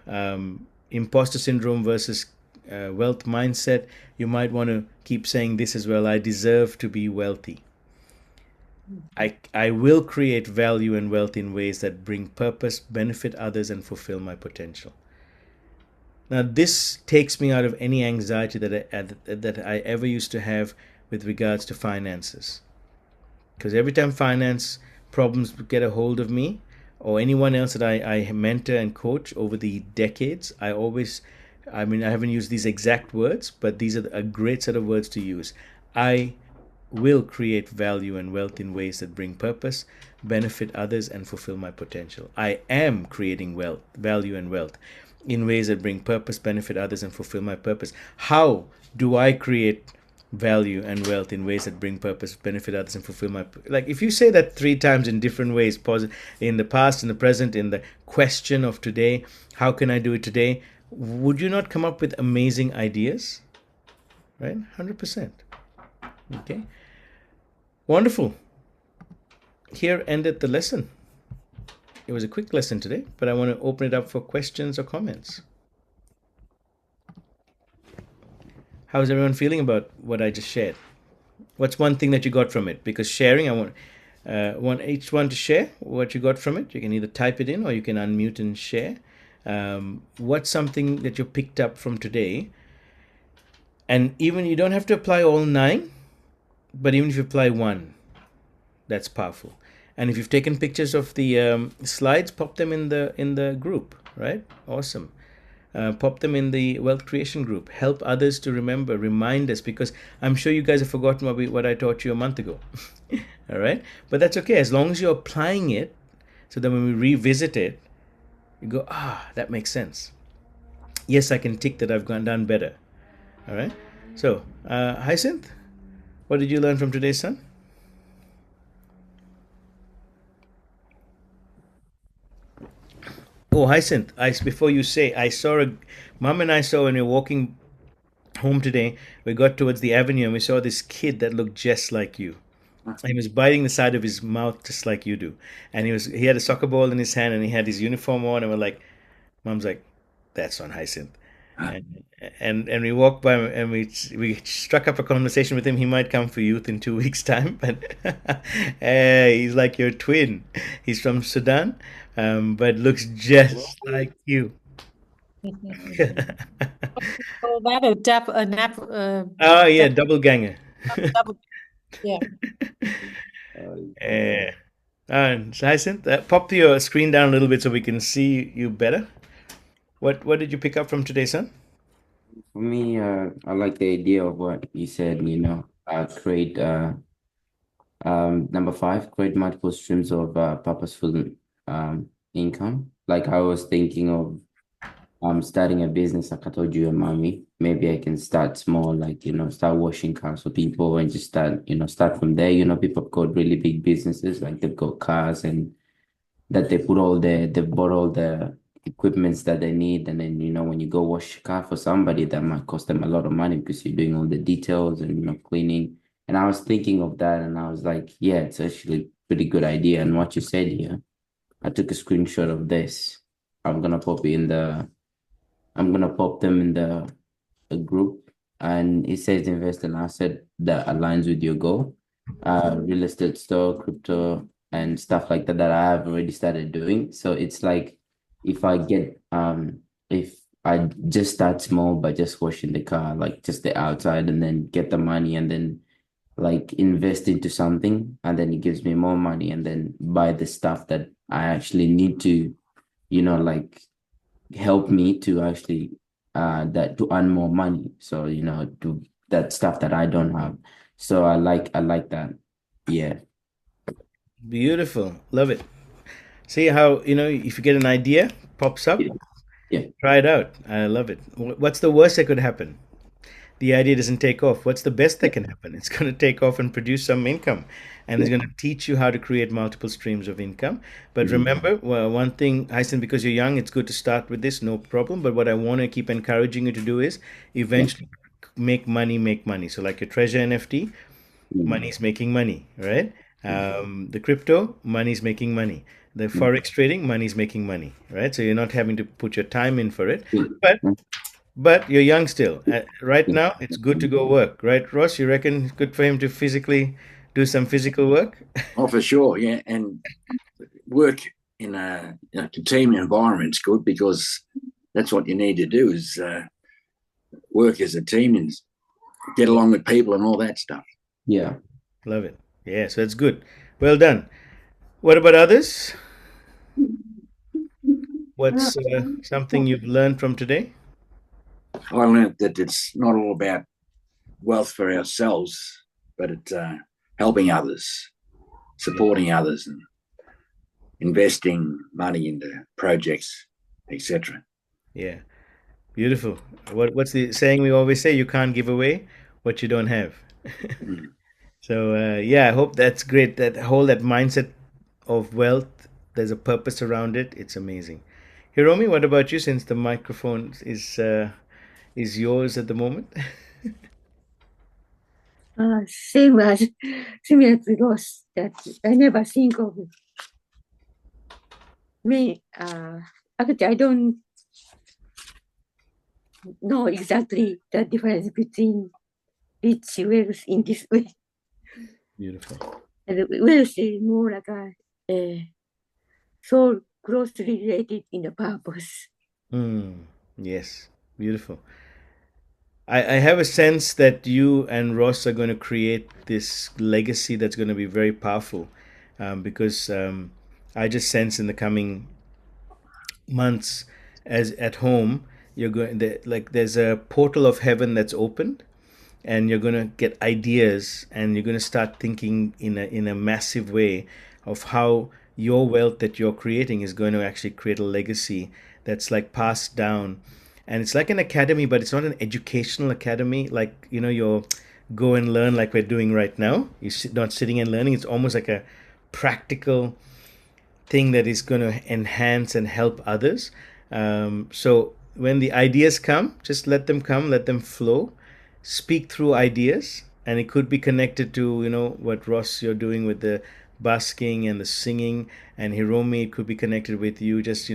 imposter syndrome versus wealth mindset, you might want to keep saying this as well: I deserve to be wealthy. I will create value and wealth in ways that bring purpose, benefit others, and fulfill my potential. Now, this takes me out of any anxiety that I ever used to have with regards to finances. Because every time finance problems get a hold of me or anyone else that I mentor and coach over the decades, I haven't used these exact words, but these are a great set of words to use. I will create value and wealth in ways that bring purpose, benefit others, and fulfill my potential. I am creating value and wealth in ways that bring purpose, benefit others, and fulfill my purpose. How do I create value and wealth in ways that bring purpose, benefit others, and fulfill my... Like, if you say that 3 times in different ways, in the past, in the present, in the question of today, how can I do it today? Would you not come up with amazing ideas? Right? 100%. Okay. Wonderful. Here ended the lesson. It was a quick lesson today, but I want to open it up for questions or comments. How's everyone feeling about what I just shared? What's one thing that you got from it? Because sharing, I want each one to share what you got from it. You can either type it in or you can unmute and share. What's something that you picked up from today? And even you don't have to apply all 9, but even if you apply 1, that's powerful. And if you've taken pictures of the slides, pop them in the group, right? Awesome. Pop them in the wealth creation group. Help others to remember, remind us, because I'm sure you guys have forgotten what I taught you a month ago. All right? But that's okay, as long as you're applying it, so that when we revisit it, you go, that makes sense. Yes, I can tick that I've done better. All right? So, Hyacinth, what did you learn from today's son? Oh, Hyacinth, before you say, Mom and I saw when we were walking home today, we got towards the avenue and we saw this kid that looked just like you. He was biting the side of his mouth just like you do. And he had a soccer ball in his hand and he had his uniform on, and we're like, Mom's like, that's on Hyacinth. And we walked by and we struck up a conversation with him. He might come for youth in 2 weeks' time, but he's like your twin. He's from Sudan, but looks just like you. Call that a nap. Oh yeah, double ganger. Double, yeah. And Hyacinth, pop your screen down a little bit so we can see you better. What did you pick up from today, son? For me, I like the idea of what you said, create number 5, create multiple streams of purposeful income. Like I was thinking of starting a business, like I told you, mommy. Maybe I can start small, like, start washing cars for people and just start from there. People have got really big businesses, like they've got cars and that they've bought all the equipments that they need. And then, when you go wash a car for somebody, that might cost them a lot of money because you're doing all the details and, cleaning. And I was thinking of that and I was like, yeah, it's actually a pretty good idea. And what you said here, I took a screenshot of this. I'm gonna pop them in the group, and it says invest in asset that aligns with your goal. Real estate store, crypto, and stuff like that I have already started doing. So it's like if I just start small by just washing the car, like just the outside, and then get the money and then like invest into something, and then it gives me more money and then buy the stuff that I actually need to, like help me to actually to earn more money. So, do that stuff that I don't have. So I like that. Yeah. Beautiful. Love it. See how, if you get an idea, pops up, Yeah. Yeah. try it out. I love it. What's the worst that could happen? The idea doesn't take off. What's the best that can happen? It's going to take off and produce some income. And it's Yeah. going to teach you how to create multiple streams of income. But Mhm. remember, well, one thing, Hyson, because you're young, it's good to start with this, no problem. But what I want to keep encouraging you to do is Yeah. eventually make money, make money. So, like your treasure NFT, Mhm. money's making money, right? The crypto, money's making money. The Mhm. forex trading, money's making money, right? So you're not having to put your time in for it. Yeah. But Yeah. but you're young still. Right Yeah. now, it's good to go work, right, Ross? You reckon it's good for him to physically do some physical work? Oh, for sure, yeah. And work in a team environment's good because that's what you need to do is work as a team and get along with people and all that stuff. Yeah. Love it. Yeah, so that's good. Well done. What about others? What's something you've learned from today? I learned that it's not all about wealth for ourselves, but it's helping others, supporting others, and investing money into projects, etc. Yeah, beautiful. What's the saying we always say? You can't give away what you don't have. Mm. So yeah, I hope that's great. That mindset of wealth, there's a purpose around it. It's amazing. Hiromi, what about you? Since the microphone is yours at the moment. Same as similar to Ross, that I never think of me. Actually, I don't know exactly the difference between rich wealth in this way. Beautiful. And wealth is more like so closely related in the purpose. Yes, beautiful. I have a sense that you and Ross are going to create this legacy that's going to be very powerful, because I just sense in the coming months, as at home, you're going like there's a portal of heaven that's opened, and you're going to get ideas, and you're going to start thinking in a massive way of how your wealth that you're creating is going to actually create a legacy that's like passed down. And it's like an academy, but it's not an educational academy like, you're go and learn like we're doing right now. Not sitting and learning. It's almost like a practical thing that is going to enhance and help others. So when the ideas come, just let them come, let them flow, speak through ideas, and it could be connected to what Ross you're doing with the busking and the singing, and Hiromi it could be connected with you just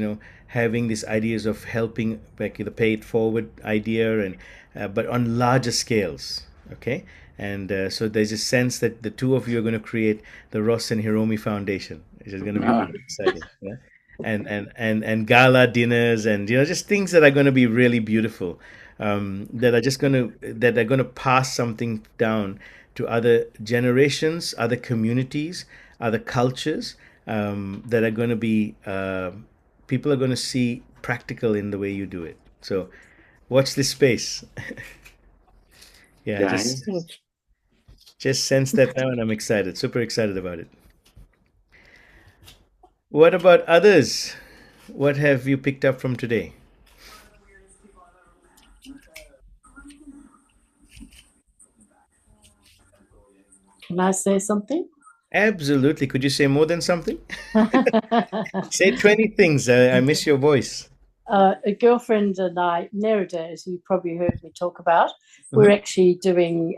having these ideas of helping like the pay it forward idea and but on larger scales. Okay, and so there's a sense that the two of you are going to create the Ross and Hiromi Foundation, which is going to be Ah, really exciting. Yeah? And gala dinners and just things that are going to be really beautiful, that are going to pass something down to other generations, other communities, other cultures, that are going to be people are going to see practical in the way you do it. So watch this space. Yeah, okay. just sense that now, and I'm excited, super excited about it. What about others? What have you picked up from today? Can I say something? Absolutely. Could you say more than something? Say 20 things. I miss your voice. A girlfriend and I, Nerida, as you probably heard me talk about, we're Mhm. actually doing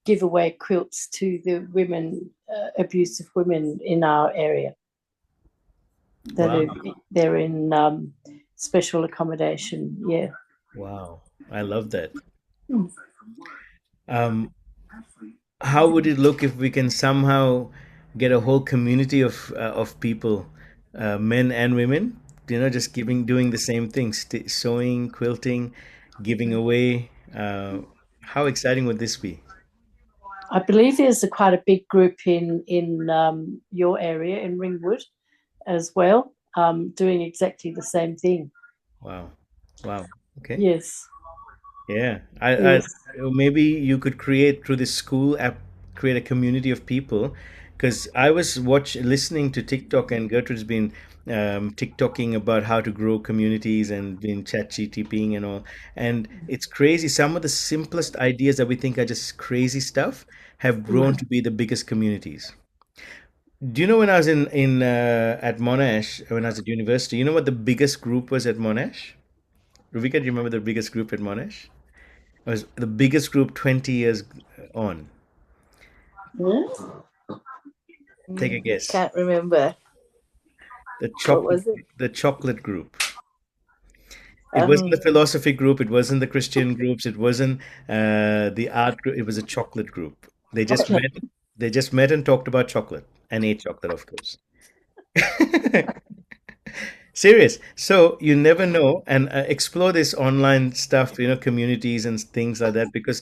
giveaway quilts to the women, abusive women in our area. Wow. They're in special accommodation. Yeah. Wow. I love that. Mm. How would it look if we can somehow get a whole community of people, men and women, just doing the same thing, sewing, quilting, giving away. How exciting would this be? I believe there's quite a big group in your area in Ringwood as well, doing exactly the same thing. Wow. Wow. Okay. Yes, Yeah. yes. Maybe you could create through this school app, create a community of people. Because I was listening to TikTok, and Gertrude's been TikToking about how to grow communities and been chat GTPing and all. And it's crazy. Some of the simplest ideas that we think are just crazy stuff have grown to be the biggest communities. Do you know when I was in at Monash, when I was at university, you know what the biggest group was at Monash? Ruvika, do you remember the biggest group at Monash? It was the biggest group 20 years on. Hmm? Take a guess. Can't remember. The What chocolate was it? the chocolate group. It wasn't Um, the philosophy group, it wasn't the Christian groups, it wasn't the art group, it was a chocolate group. chocolate. They just met and talked about chocolate and ate chocolate, of course. Serious. So you never know, and explore this online stuff, communities and things like that, because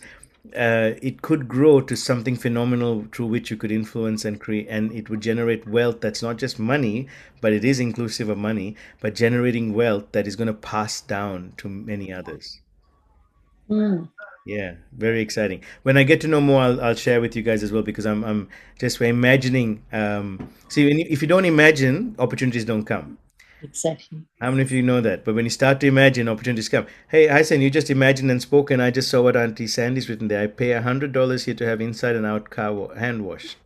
it could grow to something phenomenal through which you could influence and create, and it would generate wealth that's not just money, but it is inclusive of money, but generating wealth that is going to pass down to many others. Mm, Yeah, very exciting. When I get to know more, I'll share with you guys as well, because I'm just imagining. See, if you don't imagine, opportunities don't come. exactly. How many of you know that? But when you start to imagine, opportunities come. Hey, Hyson, you just imagined and spoke, and I just saw what Auntie Sandy's written there. I pay $100 here to have inside and out hand wash.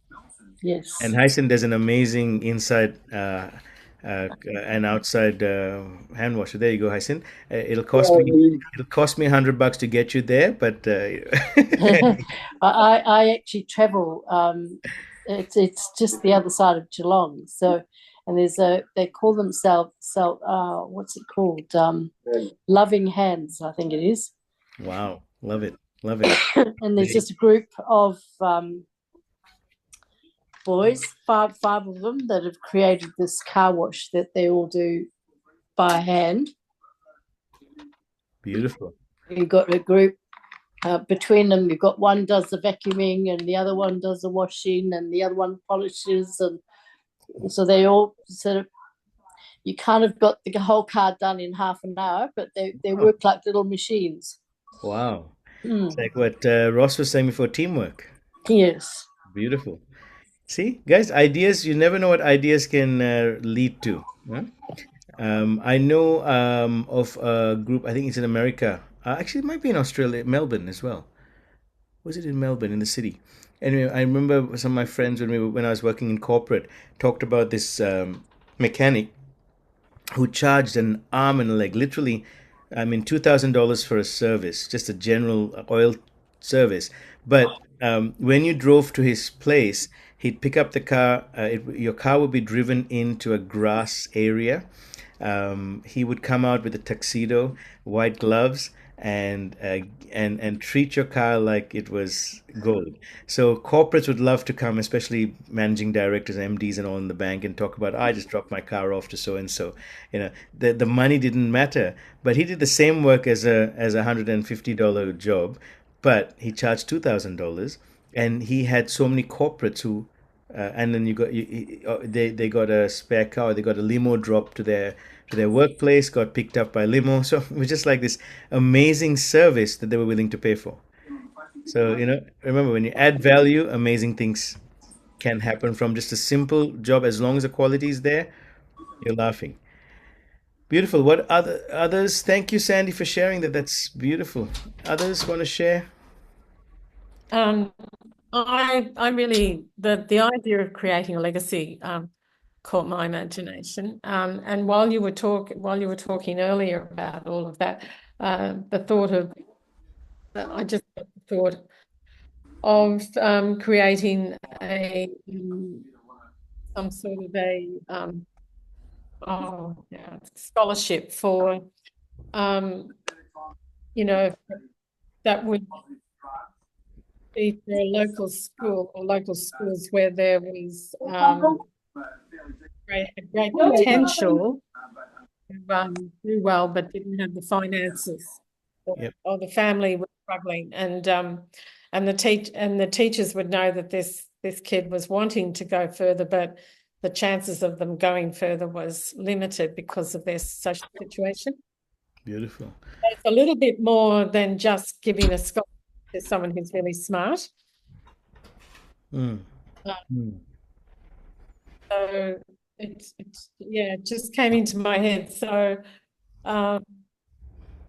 And Yes. Hyson does an amazing inside and outside hand wash. So there you go, Hyson. It'll cost me $100 to get you there, but I actually travel. It's just the other side of Geelong. So, and they call themselves what's it called? Loving Hands, I think it is. wow, love it, love it. And there's just a group of boys, five of them, that have created this car wash that they all do by hand. Beautiful. You've got a group between them. You've got one does the vacuuming, and the other one does the washing, and the other one polishes, and so they all sort of. You kind of got the whole car done in half an hour, but they Oh, work like little machines. wow. It's Mm, like what Ross was saying before, teamwork. yes. Beautiful. See, guys, ideas, you never know what ideas can lead to. Huh? I know of a group, I think it's in America. Actually, it might be in Australia, Melbourne as well. Was it in Melbourne, in the city? Anyway, I remember some of my friends when I was working in corporate talked about this mechanic who charged an arm and a leg, literally, I mean, $2,000 for a service, just a general oil service. But when you drove to his place, he'd pick up the car. Your car would be driven into a grass area. He would come out with a tuxedo, white gloves, and treat your car like it was gold. So corporates would love to come, especially managing directors, MDs, and all in the bank, and talk about, I just dropped my car off to so and so. The money didn't matter, but he did the same work as a $150 job, but he charged $2,000, and he had so many corporates who and then they got a spare car. They got a limo drop to their workplace. Got picked up by limo. So it was just like this amazing service that they were willing to pay for. So remember, when you add value, amazing things can happen from just a simple job. As long as the quality is there, you're laughing. Beautiful. What others? Thank you, Sandy, for sharing that. That's beautiful. Others want to share? Um, I really the idea of creating a legacy caught my imagination. And while you were talking earlier about all of that, the thought of I just got the thought of creating a some sort of a scholarship for you know that would be for a local school or local schools where there was great potential to do well, but didn't have the finances, Yep. or the family was struggling, and the teachers would know that this kid was wanting to go further, but the chances of them going further was limited because of their social situation. Beautiful. It's a little bit more than just giving a scholarship to someone who's really smart. Mm. Uh, Mm. So it just came into my head. So I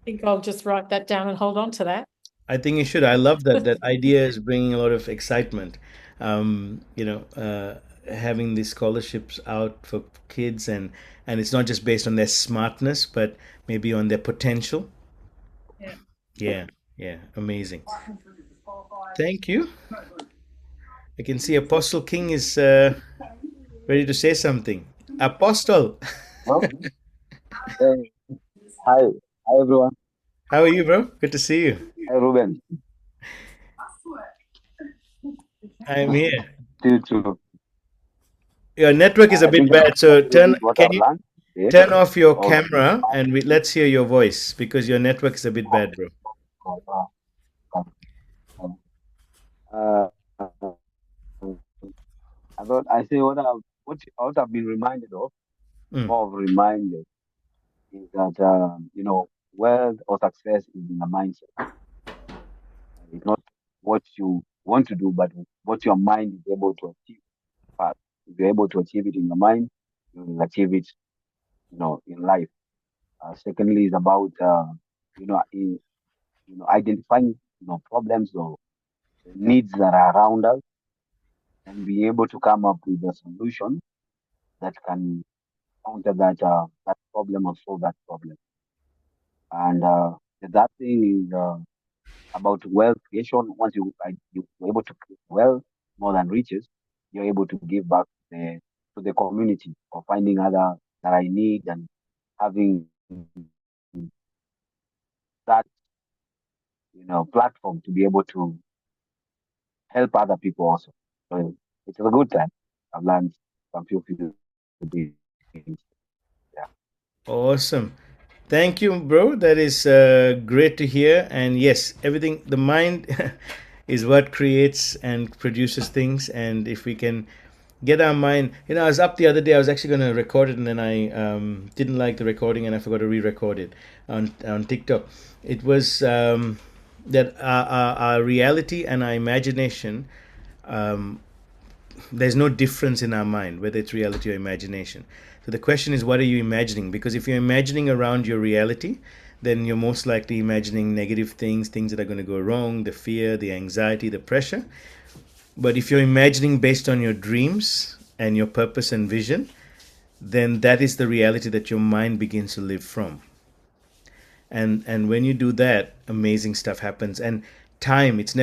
think I'll just write that down and hold on to that. I think you should. I love that. That idea is bringing a lot of excitement. Having these scholarships out for kids, and it's not just based on their smartness, but maybe on their potential. Yeah. Yeah, yeah, amazing. Thank you. I can see Apostle King is ready to say something. Apostle, Hello? Hey, hi, hi everyone. how are you, bro? Good to see you. Hi Ruben. I'm here. You too. Your network is a I bit think I'm bad, so happy with what can I've you learned today. turn off your So, camera and let's hear your voice because your network is a bit bad, bro. uh, I thought I say what I've been reminded of, Mm. more of reminded, is that wealth or success is in the mindset. It's not what you want to do, but what your mind is able to achieve. First, if you're able to achieve it in your mind, you will achieve it, in life. Secondly, is about identifying problems or needs that are around us and be able to come up with a solution that can counter that problem or solve that problem. And that thing is about wealth creation. Once you're able to create wealth more than riches, you're able to give back to the community or finding other that I need and having that platform to be able to help other people also. So it's a good time. I've learned some few things. Yeah. Awesome. Thank you, bro. That is great to hear. And yes, everything, the mind is what creates and produces things. And if we can get our mind, I was up the other day, I was actually going to record it and then I didn't like the recording and I forgot to re record it on TikTok. It was that our reality and our imagination, um, there's no difference in our mind whether it's reality or imagination. So the question is, what are you imagining? Because if you're imagining around your reality, then you're most likely imagining negative things, things that are going to go wrong, the fear, the anxiety, the pressure. But if you're imagining based on your dreams and your purpose and vision, then that is the reality that your mind begins to live from. And when you do that, amazing stuff happens. And time, it's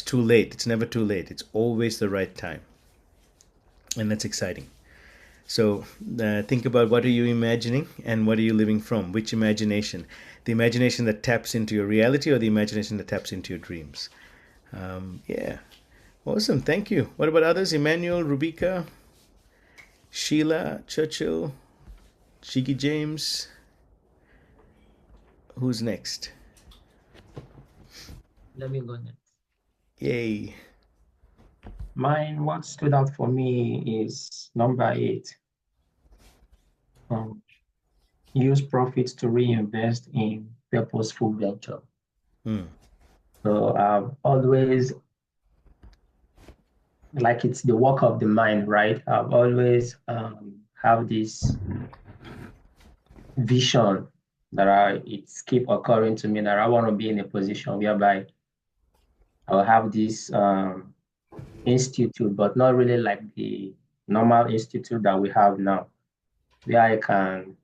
too late. It's never too late. It's always the right time. And that's exciting. So think about, what are you imagining and what are you living from? Which imagination? The imagination that taps into your reality or the imagination that taps into your dreams? Yeah. Awesome. Thank you. What about others? Emmanuel, Rubika, Sheila, Churchill, Shigi James. Who's next? Let me go next. Yay. Mine, what stood out for me is number 8. Use profits to reinvest in purposeful venture. Mm. So I've always, like, it's the work of the mind, right? I've always have this vision that it's keep occurring to me that I want to be in a position whereby I'll have this institute, but not really like the normal institute that we have now, where I can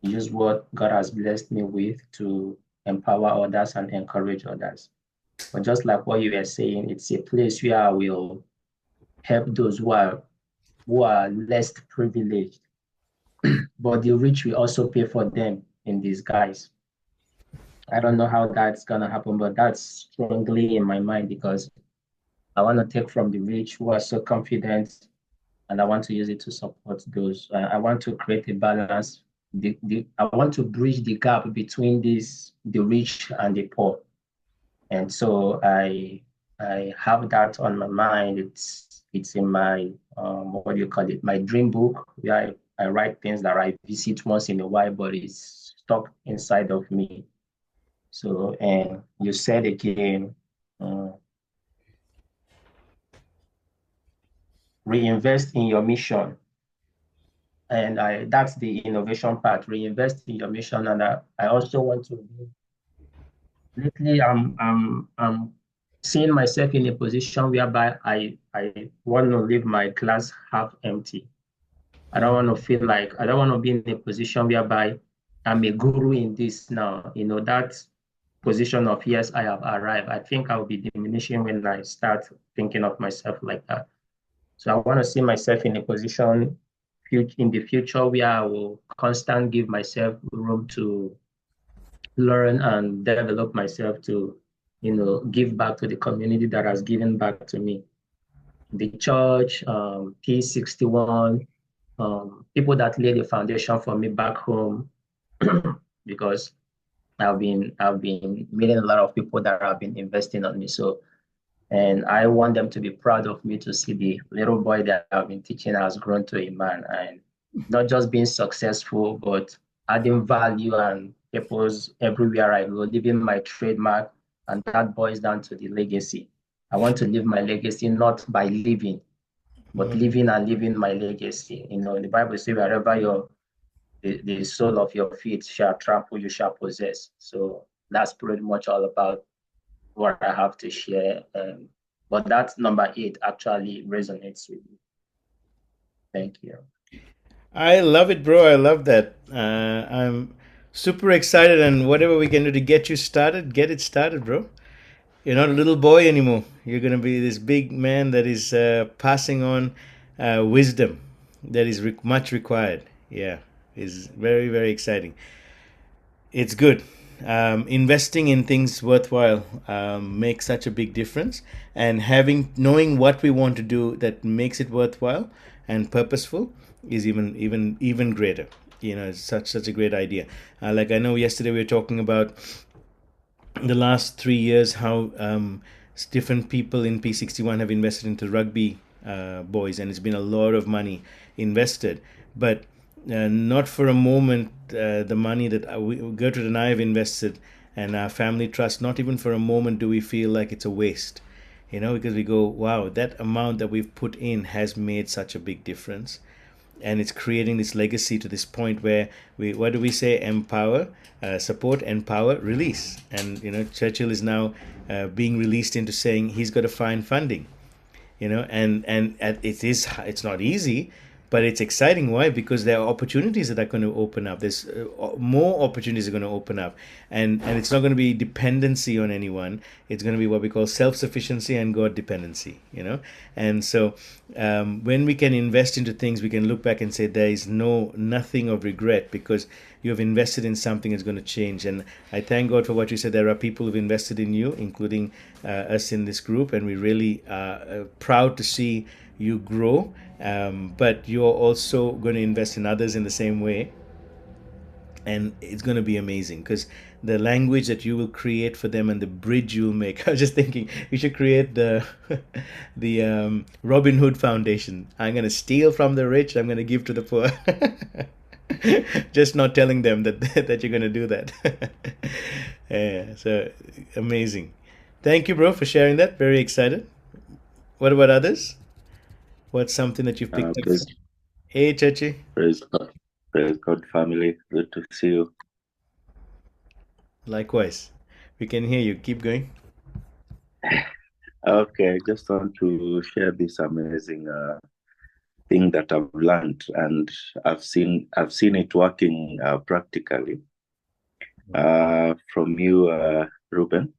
use what God has blessed me with to empower others and encourage others. But just like what you were saying, it's a place where I will help those who are less privileged, but the rich will also pay for them in disguise. I don't know how that's gonna happen, but that's strongly in my mind because I want to take from the rich who are so confident, and I want to use it to support those. I want to create a balance. I want to bridge the gap between the rich and the poor, and so I have that on my mind. It's in my what do you call it? My dream book, where I write things that I visit once in a while, but it's stuck inside of me. So, and you said again, reinvest in your mission. And that's the innovation part, reinvest in your mission. And I also want to be, lately I'm seeing myself in a position whereby I want to leave my glass half empty. I don't want to feel like, I don't want to be in a position whereby I'm a guru in this now. That position of, yes, I have arrived. I think I'll be diminishing when I start thinking of myself like that. So I want to see myself in a position in the future where I will constantly give myself room to learn and develop myself to, give back to the community that has given back to me. The church, P61, people that laid the foundation for me back home, because I've been meeting a lot of people that have been investing on me. So, and I want them to be proud of me, to see the little boy that I've been teaching has grown to a man, and not just being successful, but adding value and purpose everywhere I go, leaving my trademark, and that boils down to the legacy. I want to leave my legacy not by living, but living and living my legacy. The Bible says, wherever the sole of your feet shall trample, you shall possess. So that's pretty much all about what I have to share. But that number 8 actually resonates with me. Thank you. I love it, bro. I love that. I'm super excited, and whatever we can do to get you started, get it started, bro. You're not a little boy anymore. You're going to be this big man that is passing on wisdom that is much required. Yeah, is very, very exciting. It's good. Investing in things worthwhile makes such a big difference, and knowing what we want to do that makes it worthwhile and purposeful is even greater. It's such a great idea. Like, I know yesterday we were talking about the last 3 years how different people in P61 have invested into rugby boys, and it's been a lot of money invested, but not for a moment the money that Gertrude and I have invested and our family trust, not even for a moment do we feel like it's a waste, because we go, wow, that amount that we've put in has made such a big difference, and it's creating this legacy to this point where what do we say, empower, support, empower, release. And Churchill is now being released into saying he's got to find funding, and it's not easy, but it's exciting. Why? Because there are opportunities that are going to open up. There's more opportunities are going to open up, and it's not going to be dependency on anyone. It's going to be what we call self-sufficiency and God dependency. And so when we can invest into things, we can look back and say there is nothing of regret, because you have invested in something that's going to change. And I thank God for what you said. There are people who've invested in you, including us in this group, and we really are proud to see you grow. But you're also going to invest in others in the same way, and it's going to be amazing, because the language that you will create for them and the bridge you'll make. I was just thinking we should create the Robin Hood Foundation. I'm going to steal from the rich, I'm going to give to the poor. Just not telling them that you're going to do that. Yeah, so amazing. Thank you, bro, for sharing that. Very excited. What about others? What's something that you've picked up? Hey, Chachi. Praise God, family. Good to see you. Likewise. We can hear you. Keep going. Okay, I just want to share this amazing thing that I've learned, and I've seen it working practically from you, Ruben.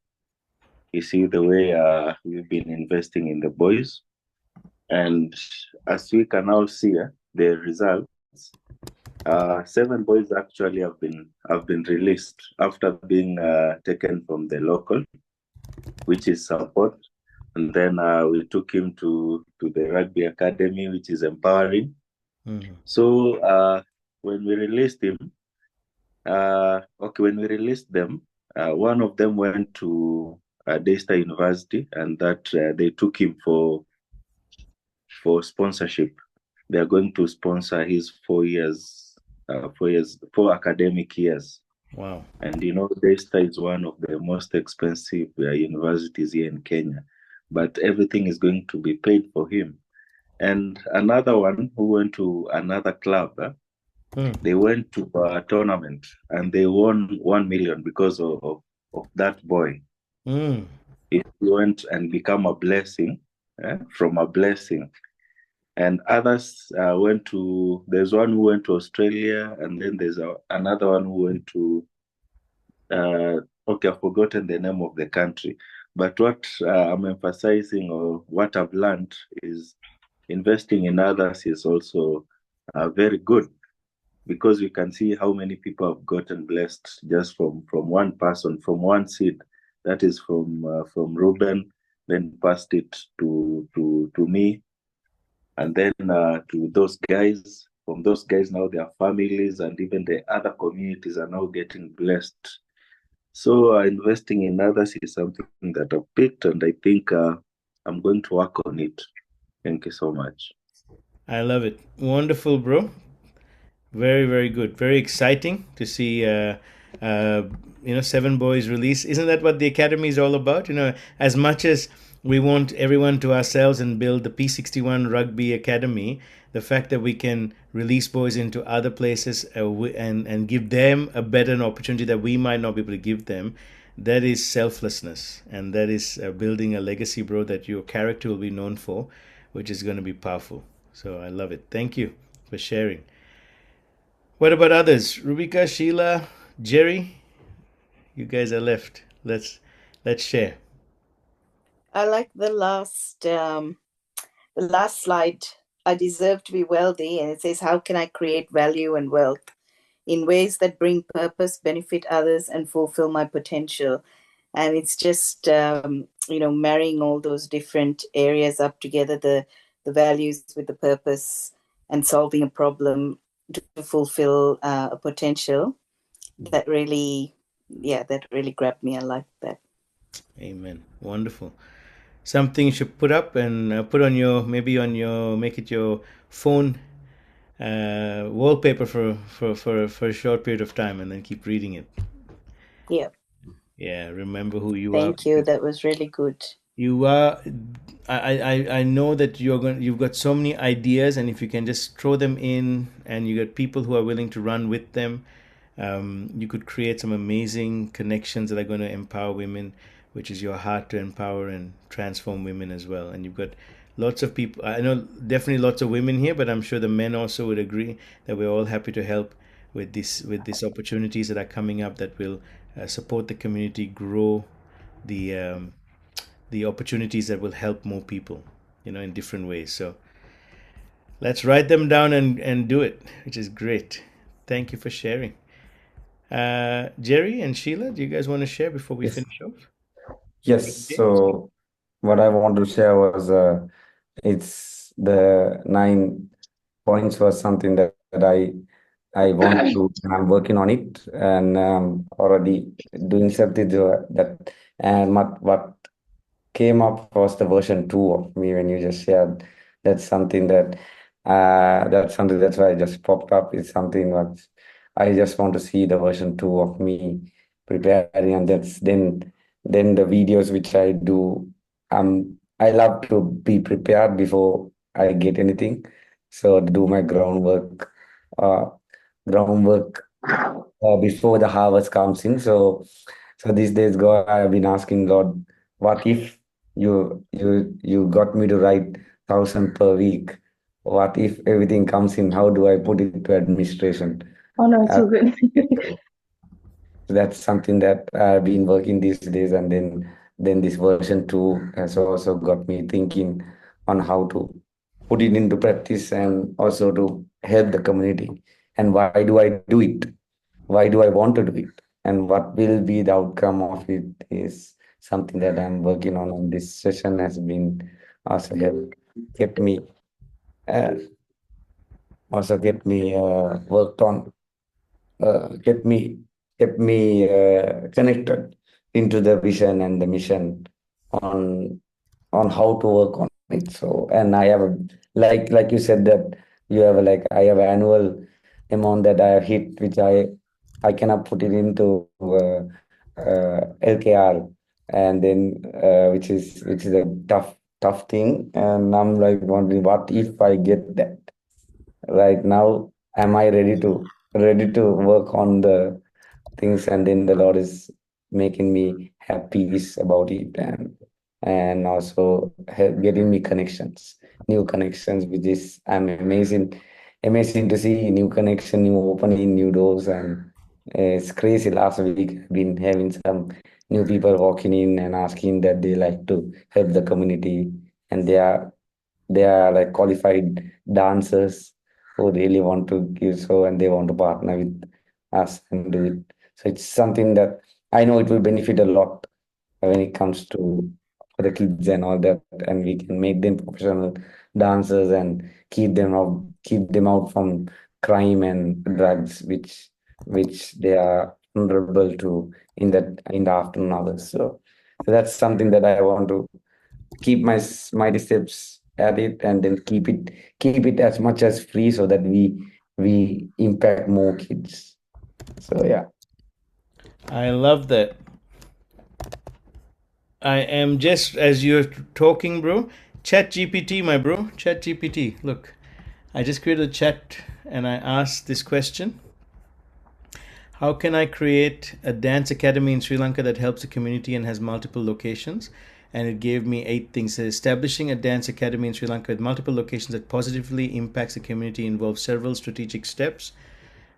You see the way we've been investing in the boys, and as we can now see the results. 7 boys actually have been released after being taken from the local, which is support, and then we took him to the rugby academy, which is empowering. So when we released him, when we released them, one of them went to Daystar University, and that they took him for sponsorship. They're going to sponsor his 4 academic years. Wow. And Daystar is one of the most expensive universities here in Kenya, but everything is going to be paid for him. And another one who went to another club, they went to a tournament and they won 1 million because of that boy. He went and become a blessing, from a blessing. And others there's one who went to Australia, and then there's another one who went to, okay, I've forgotten the name of the country. But what I'm emphasizing, or what I've learned, is investing in others is also very good, because we can see how many people have gotten blessed just from one person, from one seed. That is from Ruben, then passed it to me, and then to those guys. From those guys, now their families and even the other communities are now getting blessed. So investing in others is something that I've picked, and I think I'm going to work on it. Thank you so much. I love it. Wonderful, bro. Very, very good. Very exciting to see, 7 Boys release. Isn't that what the Academy is all about? As much as we want everyone to ourselves and build the P61 Rugby Academy, the fact that we can release boys into other places and give them a better opportunity that we might not be able to give them, that is selflessness. And that is building a legacy, bro, that your character will be known for, which is going to be powerful. So I love it. Thank you for sharing. What about others? Rubika, Sheila, Jerry? You guys are left. Let's share. I like the last slide. I deserve to be wealthy, and it says, how can I create value and wealth in ways that bring purpose, benefit others, and fulfill my potential? And it's just marrying all those different areas up together, the values with the purpose, and solving a problem to fulfill a potential. That really grabbed me. I like that. Amen. Wonderful. Something you should put up and put on make it your phone wallpaper for a short period of time, and then keep reading it. Yeah. Yeah. Remember who you are. Thank you. That was really good. You are. I know that you've got so many ideas, and if you can just throw them in, and you got people who are willing to run with them, you could create some amazing connections that are going to empower women, which is your heart to empower and transform women as well. And you've got lots of people. I know definitely lots of women here, but I'm sure the men also would agree that we're all happy to help with these opportunities that are coming up that will support the community, grow the opportunities that will help more people, in different ways. So let's write them down and do it, which is great. Thank you for sharing. Jerry and Sheila, do you guys want to share before we Yes. finish off? Yes. So what I want to share was it's the 9 points was something that I want to, and I'm working on it, and already doing something to that. And what came up was the version 2 of me when you just shared. That's something that's why it just popped up. It's something what I just want to see the version 2 of me preparing, and that's then the videos which I do. I love to be prepared before I get anything. So do my uh, groundwork before the harvest comes in. So these days, God, I have been asking God, what if you got me to write 1,000 per week? What if everything comes in? How do I put it to administration? Oh no, it's so good. That's something that I've been working these days, and then this version 2 has also got me thinking on how to put it into practice and also to help the community. And why do I do it? Why do I want to do it? And what will be the outcome of it is something that I'm working on. And this session has been also kept me uh, worked on, kept me connected into the vision and the mission on how to work on it. So, and I have like you said that you have I have an annual amount that I have hit, which I I cannot put it into LKR, and then which is a tough thing. And I'm like wondering, what if I get that right now? Am I ready to work on the things? And then the Lord is making me happy about it, and also getting me connections, new connections, which is I'm amazing to see new connection, new opening, new doors, and it's crazy. Last week I've been having some new people walking in and asking that they like to help the community, and they are like qualified dancers who really want to give so, and they want to partner with us and do it. So it's something that I know it will benefit a lot when it comes to the kids and all that, and we can make them professional dancers and keep them out from crime and drugs, which they are vulnerable to in the afternoon hours. So that's something that I want to keep my mighty steps at it, and then keep it as much as free, so that we impact more kids. So yeah. I love that. I am just as you're talking, bro. Chat GPT, my bro. Chat GPT. Look, I just created a chat and I asked this question: how can I create a dance academy in Sri Lanka that helps the community and has multiple locations? And it gave me 8 things. So establishing a dance academy in Sri Lanka with multiple locations that positively impacts the community involves several strategic steps.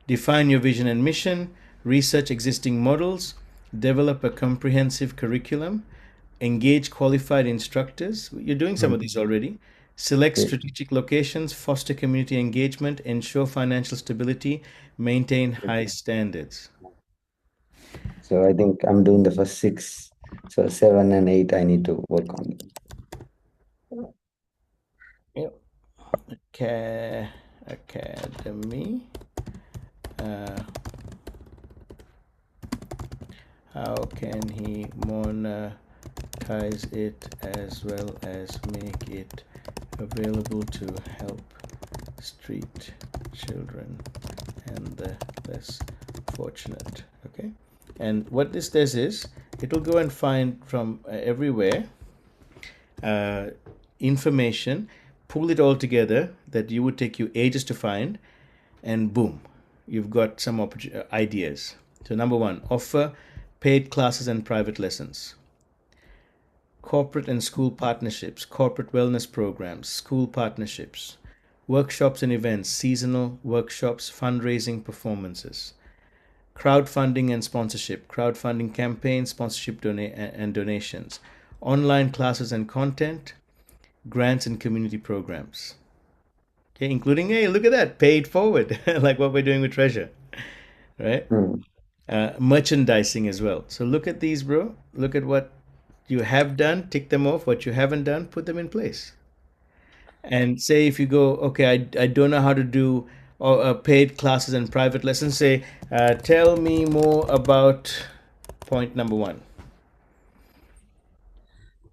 Define your vision and mission, research existing models, develop a comprehensive curriculum, engage qualified instructors. You're doing some of these already. Select Yeah. strategic locations, foster community engagement, ensure financial stability, maintain high standards. So I think I'm doing the first 6. So 7 and 8 I need to work on. Yep. Academy. How can he monetize it as well as make it available to help street children and the less fortunate? Okay. And what this does is it will go and find from everywhere information, pull it all together that you would take you ages to find, and boom, you've got some ideas. So number 1, offer paid classes and private lessons. Corporate and school partnerships, corporate wellness programs, school partnerships, workshops and events, seasonal workshops, fundraising performances, crowdfunding and sponsorship, crowdfunding campaigns, sponsorship and donations, online classes and content, grants and community programs. Okay, including, hey, look at that, paid forward, like what we're doing with Treasure, right? Merchandising as well. So look at these, bro. Look at what you have done, tick them off. What you haven't done, put them in place. And say if you go, okay, I don't know how to do paid classes and private lessons, say, tell me more about point number 1.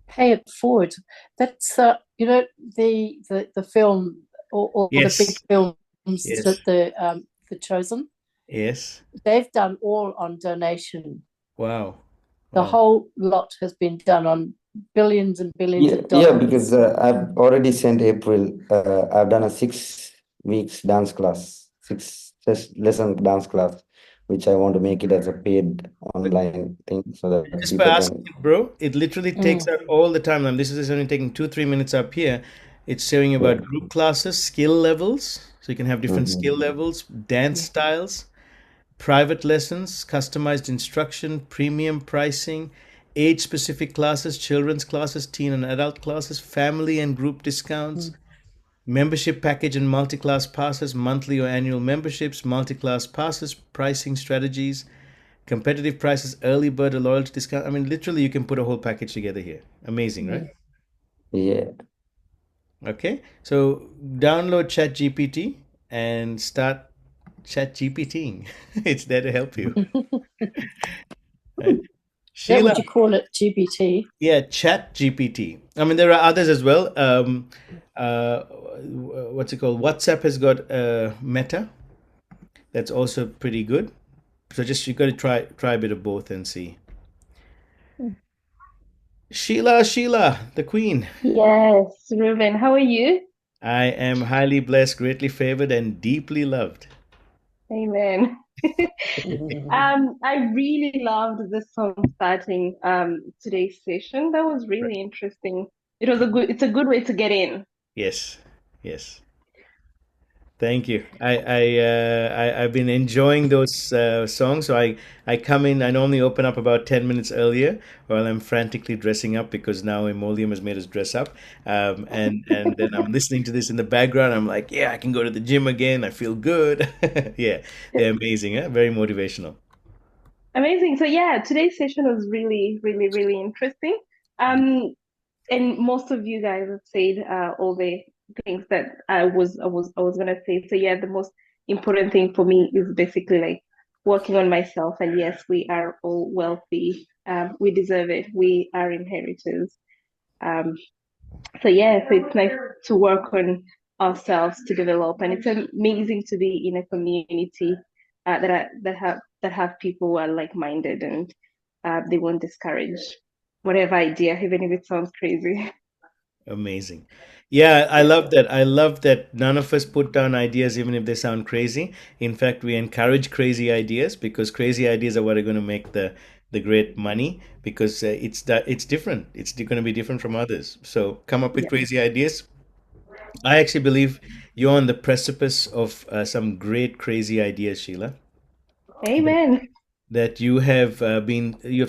Pay it forward. That's the film or the big Yes. films Yes. that the Chosen. Yes. They've done all on donation. Wow. The Wow. whole lot has been done on billions and billions Yeah, of dollars. because I've already sent April. I've done a 6 weeks dance class, 6 just lesson dance class, which I want to make it as a paid online thing, so that Just by people asking can. it, bro, it literally takes out all the time. And this is only taking 2-3 minutes up here. It's showing you Yeah. about group classes, skill levels. So you can have different skill Mhm. levels, dance styles, private lessons, customized instruction, premium pricing, age specific classes, children's classes, teen and adult classes, family and group discounts, membership package and multi class passes, monthly or annual memberships, multi class passes, pricing strategies, competitive prices, early bird or loyalty discount. I mean, literally, you can put a whole package together here. Amazing, right? Yeah. Okay, so download ChatGPT and start ChatGPTing. It's there to help you. Right? That Sheila, would you call it GBT? yeah, ChatGPT. I mean, there are others as well. What's it called? WhatsApp has got Meta. That's also pretty good. So just you got to try a bit of both and see. Sheila, the queen. Yes, Ruben, how are you? I am highly blessed, greatly favored, and deeply loved. Amen. I really loved the song starting today's session. That was Right. really interesting. It's a good way to get in. Yes, yes. Thank you. I've been enjoying those songs. So I come in. I normally open up about 10 minutes earlier while I'm frantically dressing up because now Emolium has made us dress up. And then I'm listening to this in the background. I'm like, yeah, I can go to the gym again. I feel good. Yeah, they're amazing. Huh? Very motivational. Amazing. So yeah, today's session was really, really, really interesting. And most of you guys have said all the things that I was gonna say. So yeah, the most important thing for me is basically like working on myself. And yes, we are all wealthy. We deserve it. We are inheritors. Um, so yeah, so it's nice to work on ourselves to develop, and it's amazing to be in a community that have people who are like-minded and they won't discourage whatever idea, even if it sounds crazy. Amazing. Yeah, I love that. I love that none of us put down ideas, even if they sound crazy. In fact, we encourage crazy ideas because crazy ideas are what are going to make the great money because it's different. It's going to be different from others. So come up with Yeah. crazy ideas. I actually believe you're on the precipice of some great crazy ideas, Sheila, Amen. that you have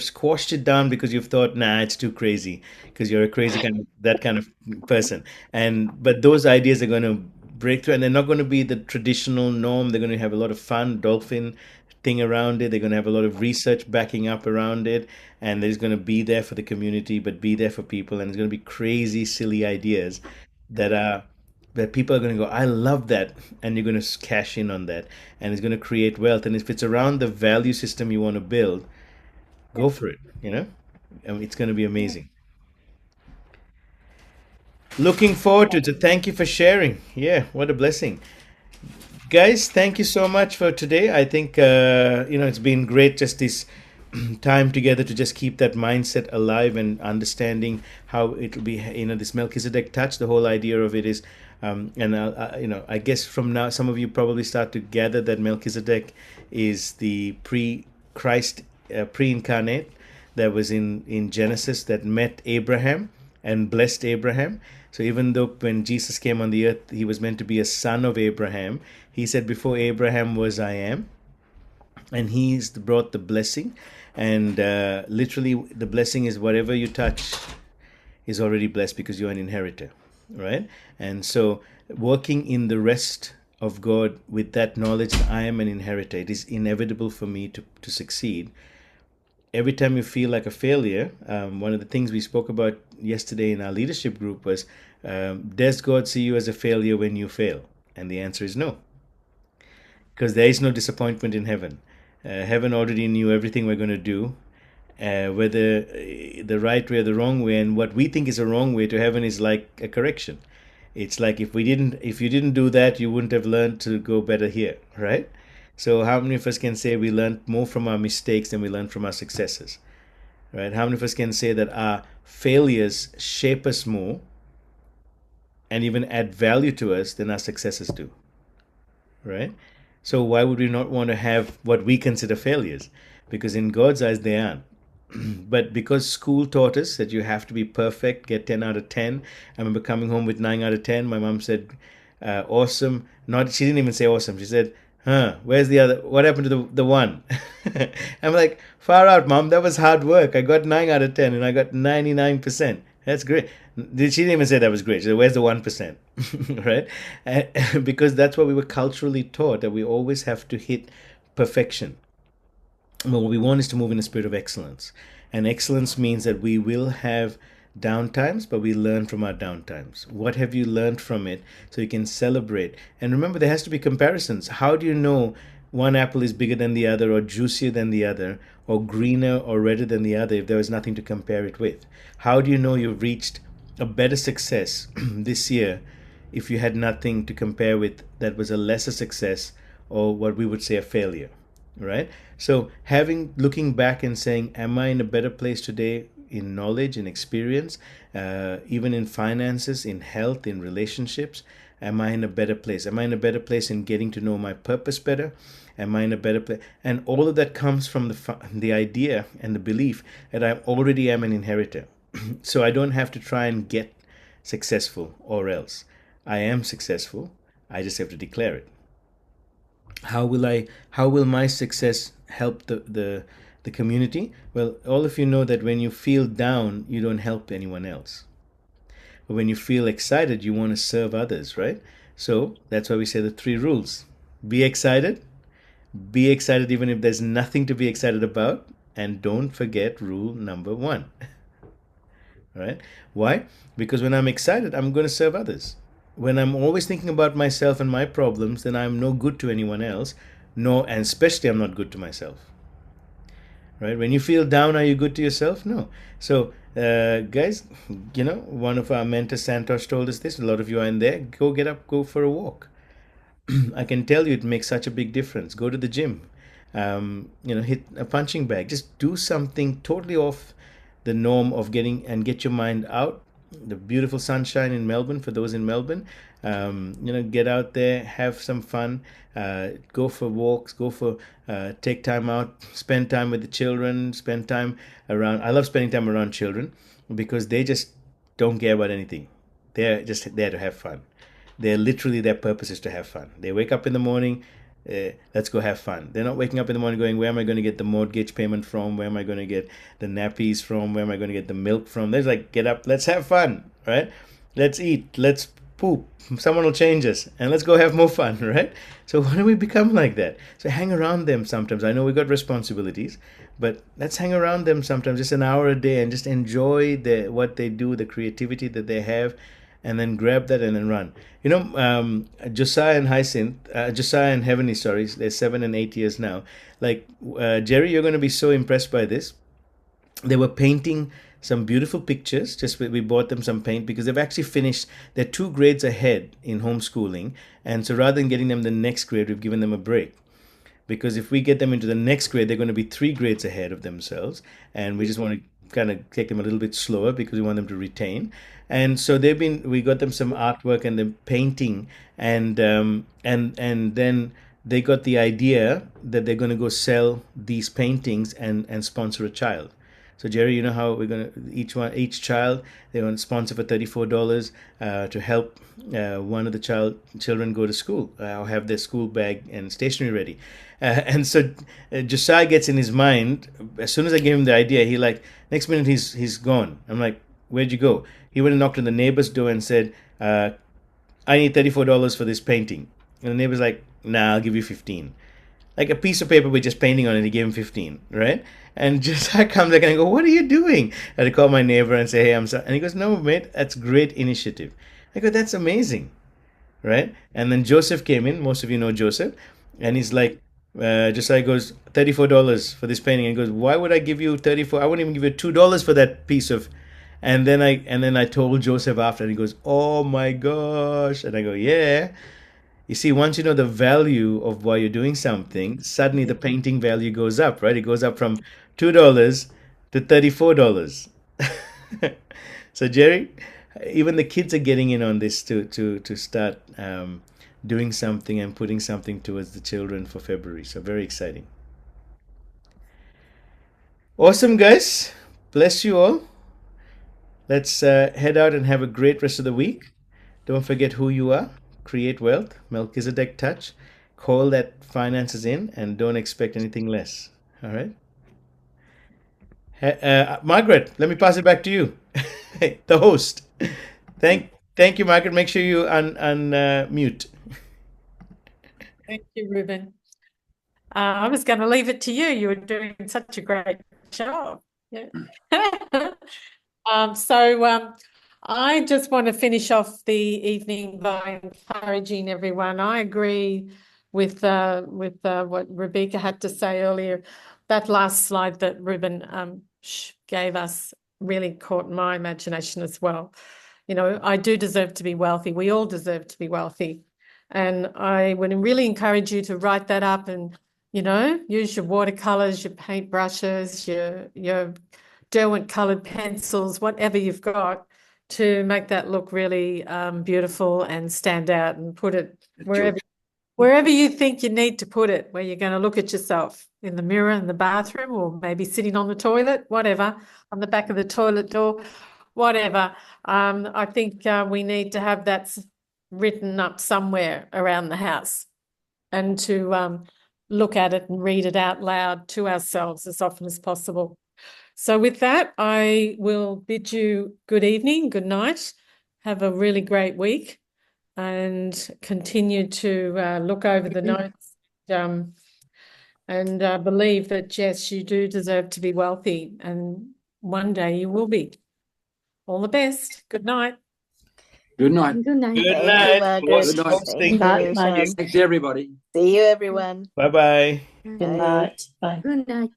squashed it down because you've thought, nah, it's too crazy, because you're a crazy that kind of person. But those ideas are going to break through, and they're not going to be the traditional norm. They're going to have a lot of fun dolphin thing around it. They're going to have a lot of research backing up around it, and there's going to be there for the community, but be there for people, and it's going to be crazy, silly ideas that are that people are going to go, I love that, and you're going to cash in on that, and it's going to create wealth. And if it's around the value system you want to build, go for it. I mean, it's going to be amazing. Looking forward to it. So thank you for sharing. Yeah, what a blessing. Guys, thank you so much for today. I think it's been great, just this time together to just keep that mindset alive and understanding how it'll be. This Melchizedek touch. The whole idea of it is, and I guess from now, some of you probably start to gather that Melchizedek is the pre-Christ, pre-incarnate that was in Genesis that met Abraham and blessed Abraham. So even though when Jesus came on the earth, he was meant to be a son of Abraham, he said, before Abraham was, I am. And he's brought the blessing. And literally, the blessing is whatever you touch is already blessed because you're an inheritor, right? And so working in the rest of God with that knowledge that I am an inheritor, it is inevitable for me to succeed. Every time you feel like a failure, one of the things we spoke about yesterday in our leadership group was, does God see you as a failure when you fail? And the answer is no, because there is no disappointment in heaven. Heaven already knew everything we're going to do, whether the right way or the wrong way. And what we think is a wrong way to heaven is like a correction. It's like if you didn't do that, you wouldn't have learned to go better here, right? So how many of us can say we learned more from our mistakes than we learned from our successes, right? How many of us can say that our failures shape us more and even add value to us than our successes do, right? So why would we not want to have what we consider failures? Because in God's eyes, they aren't. But because school taught us that you have to be perfect, get 10 out of 10. I remember coming home with 9 out of 10. My mom said, awesome. She didn't even say awesome. She said, where's the other? What happened to the one? I'm like, far out, mom. That was hard work. I got 9 out of 10 and I got 99%. That's great. She didn't even say that was great. She said, where's the 1%? Right? Because that's what we were culturally taught, that we always have to hit perfection. But what we want is to move in a spirit of excellence. And excellence means that we will have downtimes, but we learn from our downtimes. What have you learned from it so you can celebrate? And remember, there has to be comparisons. How do you know one apple is bigger than the other, or juicier than the other, or greener or redder than the other if there was nothing to compare it with? How do you know you've reached a better success this year if you had nothing to compare with that was a lesser success, or what we would say a failure? right? So looking back and saying, am I in a better place today in knowledge, in experience, even in finances, in health, in relationships? Am I in a better place? Am I in a better place in getting to know my purpose better? Am I in a better place? And all of that comes from the idea and the belief that I already am an inheritor. So I don't have to try and get successful or else. I am successful. I just have to declare it. How will my success help the community? Well, all of you know that when you feel down, you don't help anyone else. But when you feel excited, you want to serve others, right? So that's why we say the three rules. Be excited. Be excited even if there's nothing to be excited about. And don't forget rule number 1. Right? Why? Because when I'm excited, I'm going to serve others. When I'm always thinking about myself and my problems, then I'm no good to anyone else. No, and especially I'm not good to myself. Right? When you feel down, are you good to yourself? No. So, guys, one of our mentors, Santosh, told us this. A lot of you are in there. Go get up, go for a walk. I can tell you it makes such a big difference. Go to the gym. Hit a punching bag. Just do something totally off the norm of get your mind out. The beautiful sunshine in Melbourne, for those in Melbourne, get out there, have some fun, go for walks, take time out, spend time with the children, spend time around. I love spending time around children because they just don't care about anything. They're just there to have fun. Their purpose is to have fun. They wake up in the morning, let's go have fun. They're not waking up in the morning going, where am I going to get the mortgage payment from? Where am I going to get the nappies from? Where am I going to get the milk from? They're like, get up, let's have fun, right? Let's eat, let's poop. Someone will change us, and let's go have more fun, right? So why don't we become like that? So hang around them sometimes. I know we got responsibilities, but let's hang around them sometimes, just an hour a day, and just enjoy what they do, the creativity that they have, and then grab that and then run. Josiah and Josiah and Heavenly, sorry, they're 7 and 8 years now. Like, Jerry, you're going to be so impressed by this. They were painting some beautiful pictures. We bought them some paint because they've actually finished. They're 2 grades ahead in homeschooling, and so rather than getting them the next grade, we've given them a break. Because if we get them into the next grade, they're going to be 3 grades ahead of themselves, and we just want to kind of take them a little bit slower because we want them to retain. And so we got them some artwork and then painting, and then they got the idea that they're going to go sell these paintings and sponsor a child. So Jerry, you know how we're going to each child they're going to sponsor for $34 to help one of the children go to school or have their school bag and stationery ready. And so Josiah gets in his mind as soon as I gave him the idea. He next minute he's gone. I'm like, where'd you go? He went and knocked on the neighbor's door and said, I need $34 for this painting. And the neighbor's like, nah, I'll give you 15. Like a piece of paper with just painting on it, he gave him 15, right? And just I come back and I go, what are you doing? I had to call my neighbor and say, hey, I'm sorry. And he goes, no, mate, that's great initiative. I go, that's amazing, right? And then Joseph came in. Most of you know Joseph. And he's like, Josiah goes, $34 for this painting. And he goes, why would I give you 34? I wouldn't even give you $2 for that piece of. And then I told Joseph after, and he goes, oh my gosh. And I go, yeah. You see, once you know the value of why you're doing something, suddenly the painting value goes up, right? It goes up from $2 to $34. So Jerry, even the kids are getting in on this to start doing something and putting something towards the children for February. So very exciting. Awesome, guys. Bless you all. Let's head out and have a great rest of the week. Don't forget who you are. Create wealth. Melchizedek touch. Call that finances in and don't expect anything less. All right. Margaret, let me pass it back to you, the host. Thank you, Margaret. Make sure you unmute. Thank you, Ruben. I was going to leave it to you. You were doing such a great job. Yeah. I just want to finish off the evening by encouraging everyone. I agree with what Rebecca had to say earlier. That last slide that Ruben gave us really caught my imagination as well. I do deserve to be wealthy. We all deserve to be wealthy. And I would really encourage you to write that up and use your watercolors, your paint brushes, your Derwent colored pencils, whatever you've got to make that look really beautiful and stand out, and put it wherever you think you need to put it, where you're going to look at yourself, in the mirror in the bathroom, or maybe sitting on the toilet, whatever, on the back of the toilet door, whatever. I think we need to have that written up somewhere around the house, and to look at it and read it out loud to ourselves as often as possible. So with that, I will bid you good evening, good night. Have a really great week, and continue to look over the notes, and believe that, Jess, you do deserve to be wealthy, and one day you will be. All the best. Good night. Good night. Good night. Good Thank night. you, Margaret. Good night. Hosting. Thank you, Night. Sean. Thanks, everybody. See you, everyone. Bye bye. Good Bye. night. Bye. Good night.